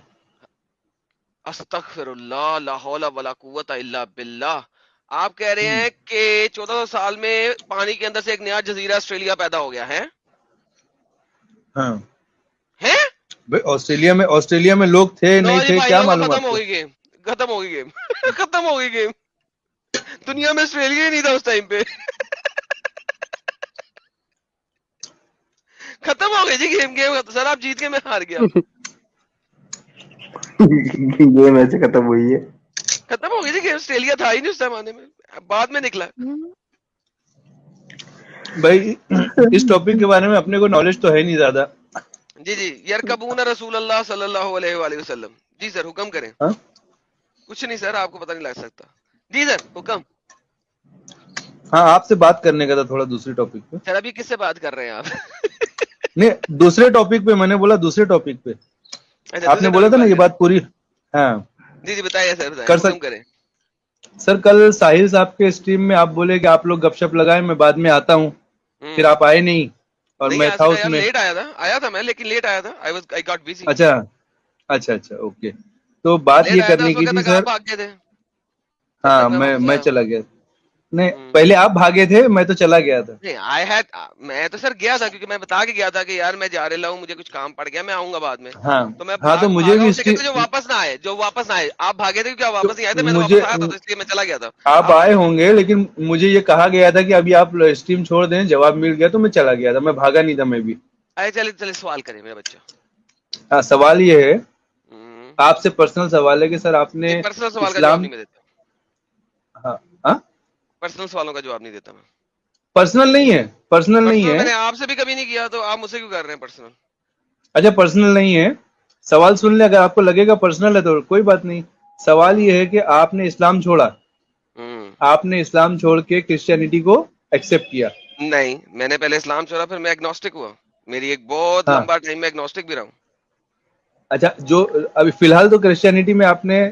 अस्तगफिरुल्लाह, ला हौला वला कुव्वता इल्ला बिल्लाह। आप कह रहे हम्म। हैं कि 1400 साल में पानी के अंदर से एक नया जजीरा ऑस्ट्रेलिया पैदा हो गया है? हाँ हैं? भाई, ऑस्ट्रेलिया में लोग थे लो नहीं जी थे, भाई, क्या लोगों, मालूम खत्म हो आपको। गई गेम। खत्म हो गई गेम। खत्म हो गई गेम। दुनिया में ऑस्ट्रेलिया ही नहीं था उस टाइम पे। खत्म हो गई जी गेम। गेम सर आप जीत गए, मैं हार गया। गेम ऐसे खत्म हुई है। खत्म हो गई जी गेम। ऑस्ट्रेलिया था ही नहीं उस जमाने में, बाद में निकला। भाई इस टॉपिक के बारे में अपने को नॉलेज तो है नहीं ज्यादा। जी जी, यरकबून रसूल अल्लाह सल्लल्लाहु अलैहि वसल्लम। जी सर हुक्म करें। हाँ? कुछ नहीं सर, आपको पता नहीं लग सकता। जी सर हुक्म। हाँ, आपसे बात करने का था थोड़ा दूसरे टॉपिक पे। सर अभी किससे बात कर रहे हैं आप? नहीं, दूसरे टॉपिक पे, मैंने बोला दूसरे टॉपिक पे। अच्छा आपने दूसरे बोला टॉपिक था ना बात ये करें। बात पूरी। हाँ। जी जी बताइए सर, बताइए कर हुक्म सक करें। सर, कल साहिल साहब के स्ट्रीम में आप बोले कि आप लोग गपशप लगाए, मैं बाद में आता हूँ। फिर आप आए नहीं और नहीं मैं आ था सका यार, उसमें। लेट आया था मैं, लेकिन लेट आया था। I got busy. अच्छा अच्छा अच्छा, ओके। तो बात लेट ये आया था, करनी उस की वक्त थी तक आप सर। भाग गए थे। तब तक हाँ, मैं वापस मैं आया। चला गया। नहीं, हम्म। पहले आप भागे थे, मैं तो चला गया था। नहीं मैं तो सर गया था, क्योंकि मैं बता के गया था कि यार मैं जा रहा हूँ, मुझे कुछ काम पड़ गया, मैं आऊंगा बाद में। हाँ तो मैं हाँ, तो मुझे भागा भी उससे, इसकी कहते जो वापस ना आए। आप भागे थे क्योंकि आप वापस नहीं आए थे, तो मैं तो मुझे वापस आया था, तो इसलिए मैं चला गया था। आप आप आए भागे थे। होंगे, लेकिन मुझे ये कहा गया था कि अभी आप स्ट्रीम छोड़ दें, जवाब मिल गया तो मैं चला गया था, मैं भागा नहीं था मैं भी। अरे चले चले सवाल करें मेरा बच्चा। हाँ, सवाल ये है, हम्म। आपसे पर्सनल सवाल है कि सर आपने नहीं, पर्सनल सवाल का जवाब इस्लाम। नहीं मैं देता। हाँ हाँ, पर्सनल सवालों का जवाब नहीं देता मैं। पर्सनल नहीं है, पर्सनल नहीं पर्सनल है। मैंने आपसे भी कभी नहीं किया, तो आप मुझसे क्यों कर रहे हैं पर्सनल? अच्छा, पर्सनल नहीं है। सवाल सुन ले, अगर आपको लगेगा पर्सनल है तो कोई बात नहीं। सवाल ये है कि आपने इस्लाम छोड़ा, हम्म। आपने इस्लाम छोड़ के क्रिश्चियनिटी को एक्सेप्ट किया। नहीं, मैंने पहले इस्लाम छोड़ा, फिर मैं एग्नोस्टिक हुआ। मेरी एक बहुत हाँ। लंबा टाइम में एग्नोस्टिक भी रहा हूँ। अच्छा, जो अभी फिलहाल तो क्रिश्चियनिटी में आपने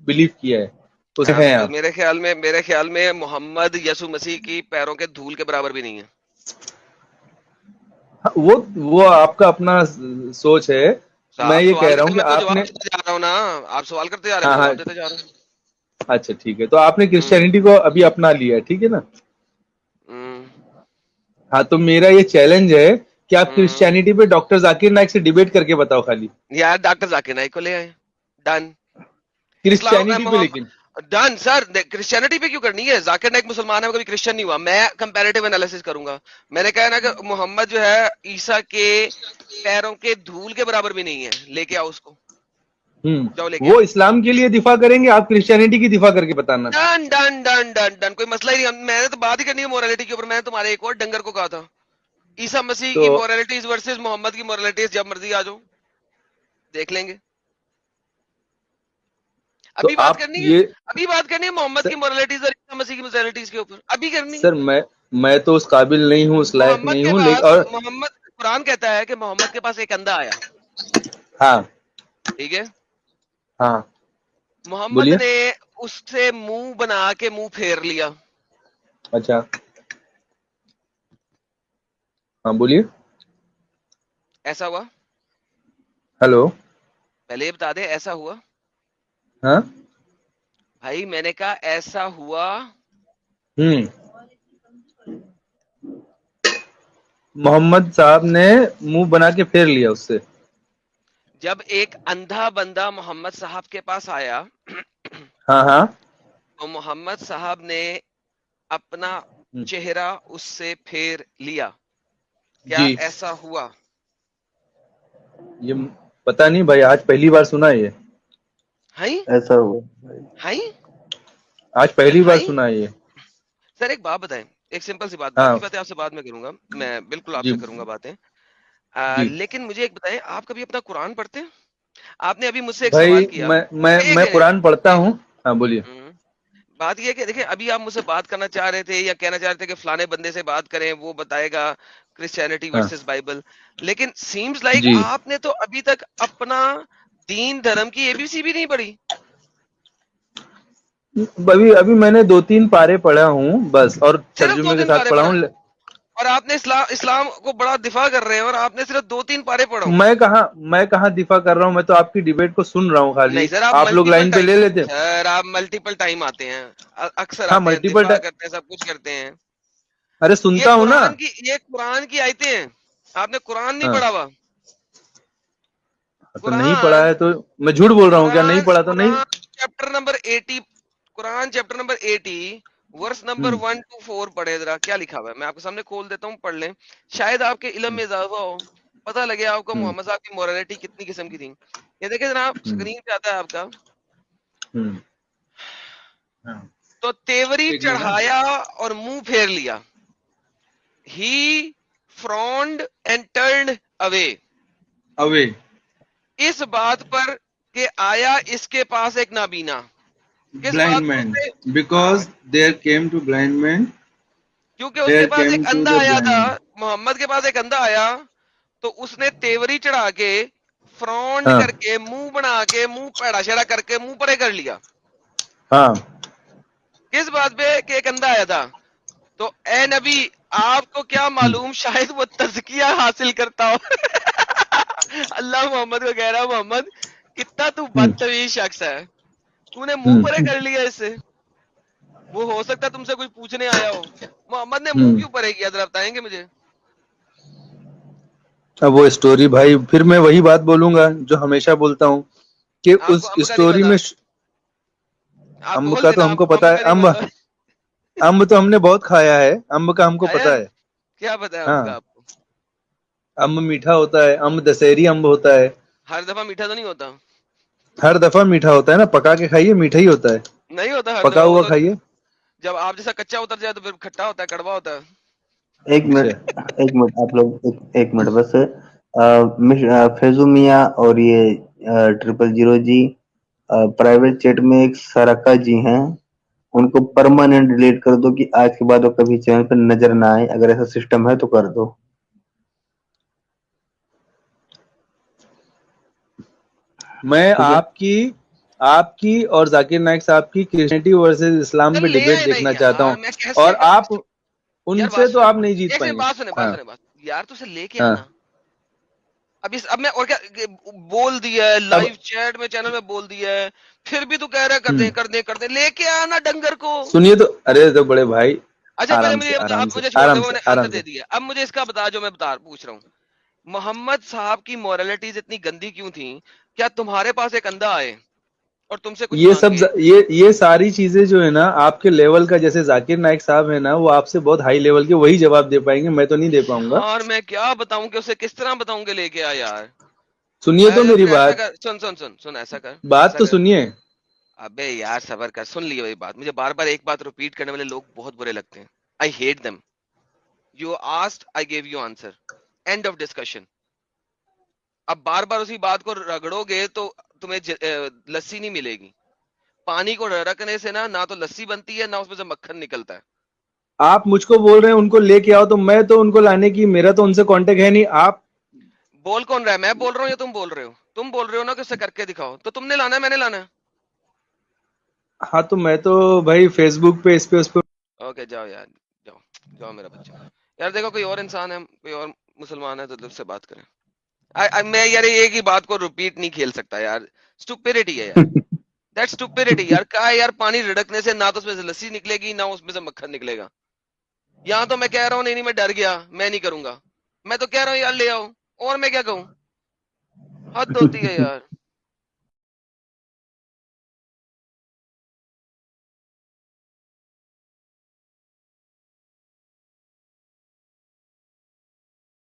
बिलीव किया है, उसे हाँ हैं बिकॉज आप। मेरे ख्याल में मोहम्मद यसु मसीह की पैरों के धूल के बराबर भी नहीं है। हाँ, वो आपका अपना सोच है। मैं आप ये सवाल कह रहा करते, हूँ कि मैं तो जवाब आपने। देते जा रहा हूँ ना। आप सवाल करते जा रहे हैं, हाँ मैं हाँ, जवाब देते जा रहा हूँ। अच्छा ठीक है, तो आपने हम्म। क्रिश्चियनिटी को अभी अपना लिया है, ठीक है ना। हम्म। हाँ, तो मेरा ये चैलेंज है कि आप हम्म। क्रिश्चियनिटी पे डॉक्टर जाकिर नाइक से डिबेट करके बताओ खाली। यार डॉक्टर जाकिर नाइक को ले आए। डन। इस्लाम क्रिश्चियनिटी पे लेकिन। Done sir. क्रिश्चियनिटी पे क्यों करनी है? जाकिर नाइक मुसलमान है, कभी क्रिश्चियन नहीं हुआ। मैं कंपैरेटिव एनालिसिस करूंगा। मैंने कहा ना कि मोहम्मद जो है ईसा के पैरों के धूल के बराबर भी नहीं है। लेके आओ उसको, जाओ लेके वो आओ। इस्लाम के लिए दिफा करेंगे, आप क्रिश्चियनिटी की दिफा करके बताना। Done done done done done, कोई मसला ही नहीं। मैंने तो बात ही करनी है मोरालिटी के ऊपर। मैंने तुम्हारे एक और डंगर को कहा था ईसा मसीह की तो मोरालिटीज वर्सेस मोहम्मद की मोरालिटीज, जब मर्जी आ जाओ देख लेंगे। तो अभी बात आप करनी है, ये अभी बात करनी है मोहम्मद सर, की मोरालिटीज और ईसा मसीह की मोरालिटीज के ऊपर, अभी करनी है। सर मैं तो उस काबिल नहीं हूँ, उस लायक मोहम्मद नहीं के हूँ, लेकिन पास, और मोहम्मद, कुरान कहता है कि मोहम्मद के पास एक अंधा आया, हाँ ठीक है। हाँ मोहम्मद बोलिए। ने उससे मुंह बना के मुंह फेर लिया। अच्छा हाँ बोलिए। ऐसा हुआ? हेलो। पहले ये बता दे ऐसा हुआ? हाँ भाई मैंने कहा ऐसा हुआ। मोहम्मद साहब ने मुंह बना के फेर लिया उससे। जब एक अंधा बंदा मोहम्मद साहब के पास आया हाँ हाँ तो मोहम्मद साहब ने अपना चेहरा उससे फेर लिया। क्या जी ऐसा हुआ? ये पता नहीं भाई, आज पहली बार सुना है ये। हाई ऐसा हुआ। हाई आज पहली बार हाई। सुना है ये। सर एक बात बताएं, एक सिंपल सी बात, हाँ बाकी बातें आपसे बाद में करूंगा, मैं बिल्कुल जी आपसे करूंगा बातें। जी लेकिन मुझे एक बताएं, आप कभी अपना कुरान पढ़ते हैं? आपने अभी मुझसे एक सवाल भाई, किया। मैं कुरान पढ़ता हूँ। हाँ बोलिए। हम्म, बात यह है कि देखिए अभी आप मुझसे बात करना चाह रहे थे या कहना चाह रहे थे कि फलाने बंदे से बात करें, वो बताएगा क्रिश्चियनिटी हाँ वर्सेस बाइबल। लेकिन सीम्स लाइक जी आपने तो अभी तक अपना दीन धर्म की एबीसी भी नहीं पढ़ी। अभी अभी मैंने 2-3 पारे पढ़ा हूँ बस, और सिर्फ दो तर्जुमे के तीन साथ पारे पढ़ा पढ़ा हूँ। और आपने इस्लाम इस्लाम को बड़ा दिफा कर रहे हैं और आपने सिर्फ 2-3 पारे पढ़ा हूं। मैं कहाँ दिफा कर रहा हूँ, मैं तो आपकी डिबेट को सुन रहा हूँ नहीं खाली। सर, आप आप लोग मल्टीपल लाइन पे टाइम, ले लेते हैं। सर आप मल्टीपल टाइम आते हैं, अक्सर हाँ आते हैं, मल्टीपल दिफा करते हैं, सब कुछ करते हैं। अरे सुनता हूँ ना। ये कुरान की आयतें हैं, आपने कुरान नहीं हाँ पढ़ा हुआ। तो नहीं पढ़ा कुरान है तो मैं झूठ बोल रहा हूँ क्या? नहीं कुरान पढ़ा तो नहीं। Quran chapter number 80, Quran chapter number 80 verse number hmm 1 to 4 पढ़े जरा, क्या लिखा हुआ है। मैं आपके सामने खोल देता हूँ, पढ़ लें, शायद आपके इल्म में इजाफा हो, पता लगे आपको हम्म मोहम्मद साहब की मोरालिटी कितनी किस्म की थी। ये देखिए जनाब, हम्म स्क्रीन पे आता है आपका। हम्म हाँ, तो तेवरी एक मिनट। हाँ चढ़ाया और मुंह फेर लिया। He frowned and turned away. Away इस बात पर कि आया इसके पास एक नाबीना। किस ब्लाइंड बात पर मैन, उसे? हाँ, because there came two blind man, क्योंकि उसके देयर पास केम एक टू अंधा द आया था, ब्लाइंड। मोहम्मद के पास एक अंधा आया, तो उसने तेवरी चढ़ा के, फ्रॉन्ड हाँ करके, मुंह बना के, मुंह पेड़ा शेड़ा करके मुंह परे कर लिया। हाँ किस बात पे कि एक अंधा आया था। तो ए नबी, आपको क्या मालूम, शायद वो तज़किया हासिल करता हो। अल्लाह मोहम्मद को कह रहा है, मोहम्मद कितना तू हम्म बदतमीज शख्स है, तूने मुंह परे हम्म कर लिया इससे। वो हो सकता है तुमसे कोई पूछने आया हो, मोहम्मद ने मुंह हम्म क्यों परे किया, जरा बताएंगे मुझे। अब वो स्टोरी भाई, फिर मैं वही बात बोलूंगा जो हमेशा बोलता हूँ कि आपको उस अंब का नहीं स्टोरी पता, में आप अम्ब बोल का तो देना हमको आपको पता अंब है। का नहीं अम्ब पता। अम्ब तो हमने बहुत खाया है, अम्ब का हमको खाया पता है? है। क्या पता है अंब का हाँ आपको? अम्ब मीठा होता है, अम्ब दशहरी अम्ब होता है। हर दफा मीठा तो नहीं होता। हर दफा मीठा होता है ना, पका के खाइए मीठा ही होता है, नहीं होता हर पका दफा, वो हुआ तो खाइए। जब आप जैसा कच्चा उतर जाए तो फिर खट्टा होता है, कड़वा होता है। एक मिनट, अच्छा एक मिनट आप लोग, एक मिनट बस। फैजू मियाँ और ये 000 जी प्राइवेट चैट में एक सरका जी हैं, उनको परमानेंट डिलीट कर दो कि आज के बाद वो कभी चैनल पर नजर ना आए। अगर ऐसा सिस्टम है तो कर दो। मैं ठीक है। आपकी आपकी और जाकिर नाइक साहब की क्रिश्चियनिटी वर्सेस इस्लाम चल पे ले डिबेट आए ना देखना चाहता यार, हूँ, मैं कैसे और आप यार उनसे बात तो सुने, आप नहीं जीत एक सेकंड, पाएंगे। बात सुने, बात हाँ सुने, बात यार, तुझे लेके हाँ आना। अब मैं और क्या बोल दिया है, अब लाइव चैट में चैनल में बोल दिया है, फिर भी तू कह रहा है कर दे कर दे कर दे, लेके आना डंगर को। सुनिए तो, अरे तो बड़े भाई, अच्छा पहले आराम मुझे से ये बता, आराम अब से मुझे छोड़ दे, आराम वो से मैंने आंसर आराम दे से। दिया, अब मुझे इसका बता जो मैं बता पूछ रहा हूँ। मोहम्मद साहब की मोरालिटीज इतनी गंदी क्यों थी? क्या तुम्हारे पास एक अंधा आए और तुमसे कुछ ये मांग सब के। ये सारी चीजें जो है ना आपके लेवल का, जैसे जाकिर नाइक साहब है ना, वो आपसे बहुत हाई लेवल के वही जवाब दे पाएंगे, मैं तो नहीं दे पाऊंगा। यार मैं क्या बताऊं कि उसे किस तरह बताऊं कि लेके आ यार। सुनिए तो अरे मेरी फिर ऐसा बात, कर, सुन सुन सुन सुन, ऐसा कर, बात ऐसा तो कर। सुनिए। अबे यार सबर कर, सुन लियो ये बात। मुझे बार बार एक बात रिपीट करने वाले लोग बहुत बुरे लगते हैं। I hate them. You asked, I gave you answer, end of discussion. अब बार बार उसी बात को रगड़ोगे तो तुम्हें लस्सी नहीं मिलेगी। पानी को रखने से ना ना तो लस्सी बनती है ना उसमें से मक्खन निकलता है। आप मुझको बोल रहे हैं उनको लेके आओ, तो मैं तो उनको लाने की, मेरा तो उनसे कांटेक्ट है नहीं। आप बोल कौन रहा है? मैं बोल रहा हूँ या तुम बोल रहे हो? तुम बोल रहे हो ना कि उसे करके दिखाओ, तो तुमने लाना है मैंने लाना है? हाँ, तो मैं तो भाई फेसबुक पे इस पे उस पे। ओके जाओ यार, जाओ जाओ मेरा बच्चा। यार देखो कोई और इंसान है, कोई और मुसलमान है तो उससे बात करें। मैं यार एक ही बात को रिपीट नहीं खेल सकता यार। स्टुपिडिटी है यार, दैट्स स्टुपिडिटी यार। क्या है यार, पानी रिड़कने से ना तो उसमें से लस्सी निकलेगी ना उसमें से मक्खन निकलेगा। यहाँ तो मैं कह रहा हूँ नहीं नहीं मैं डर गया, मैं नहीं करूंगा। मैं तो कह रहा हूँ यार ले आओ, और मैं क्या कहूँ? हद होती है यार।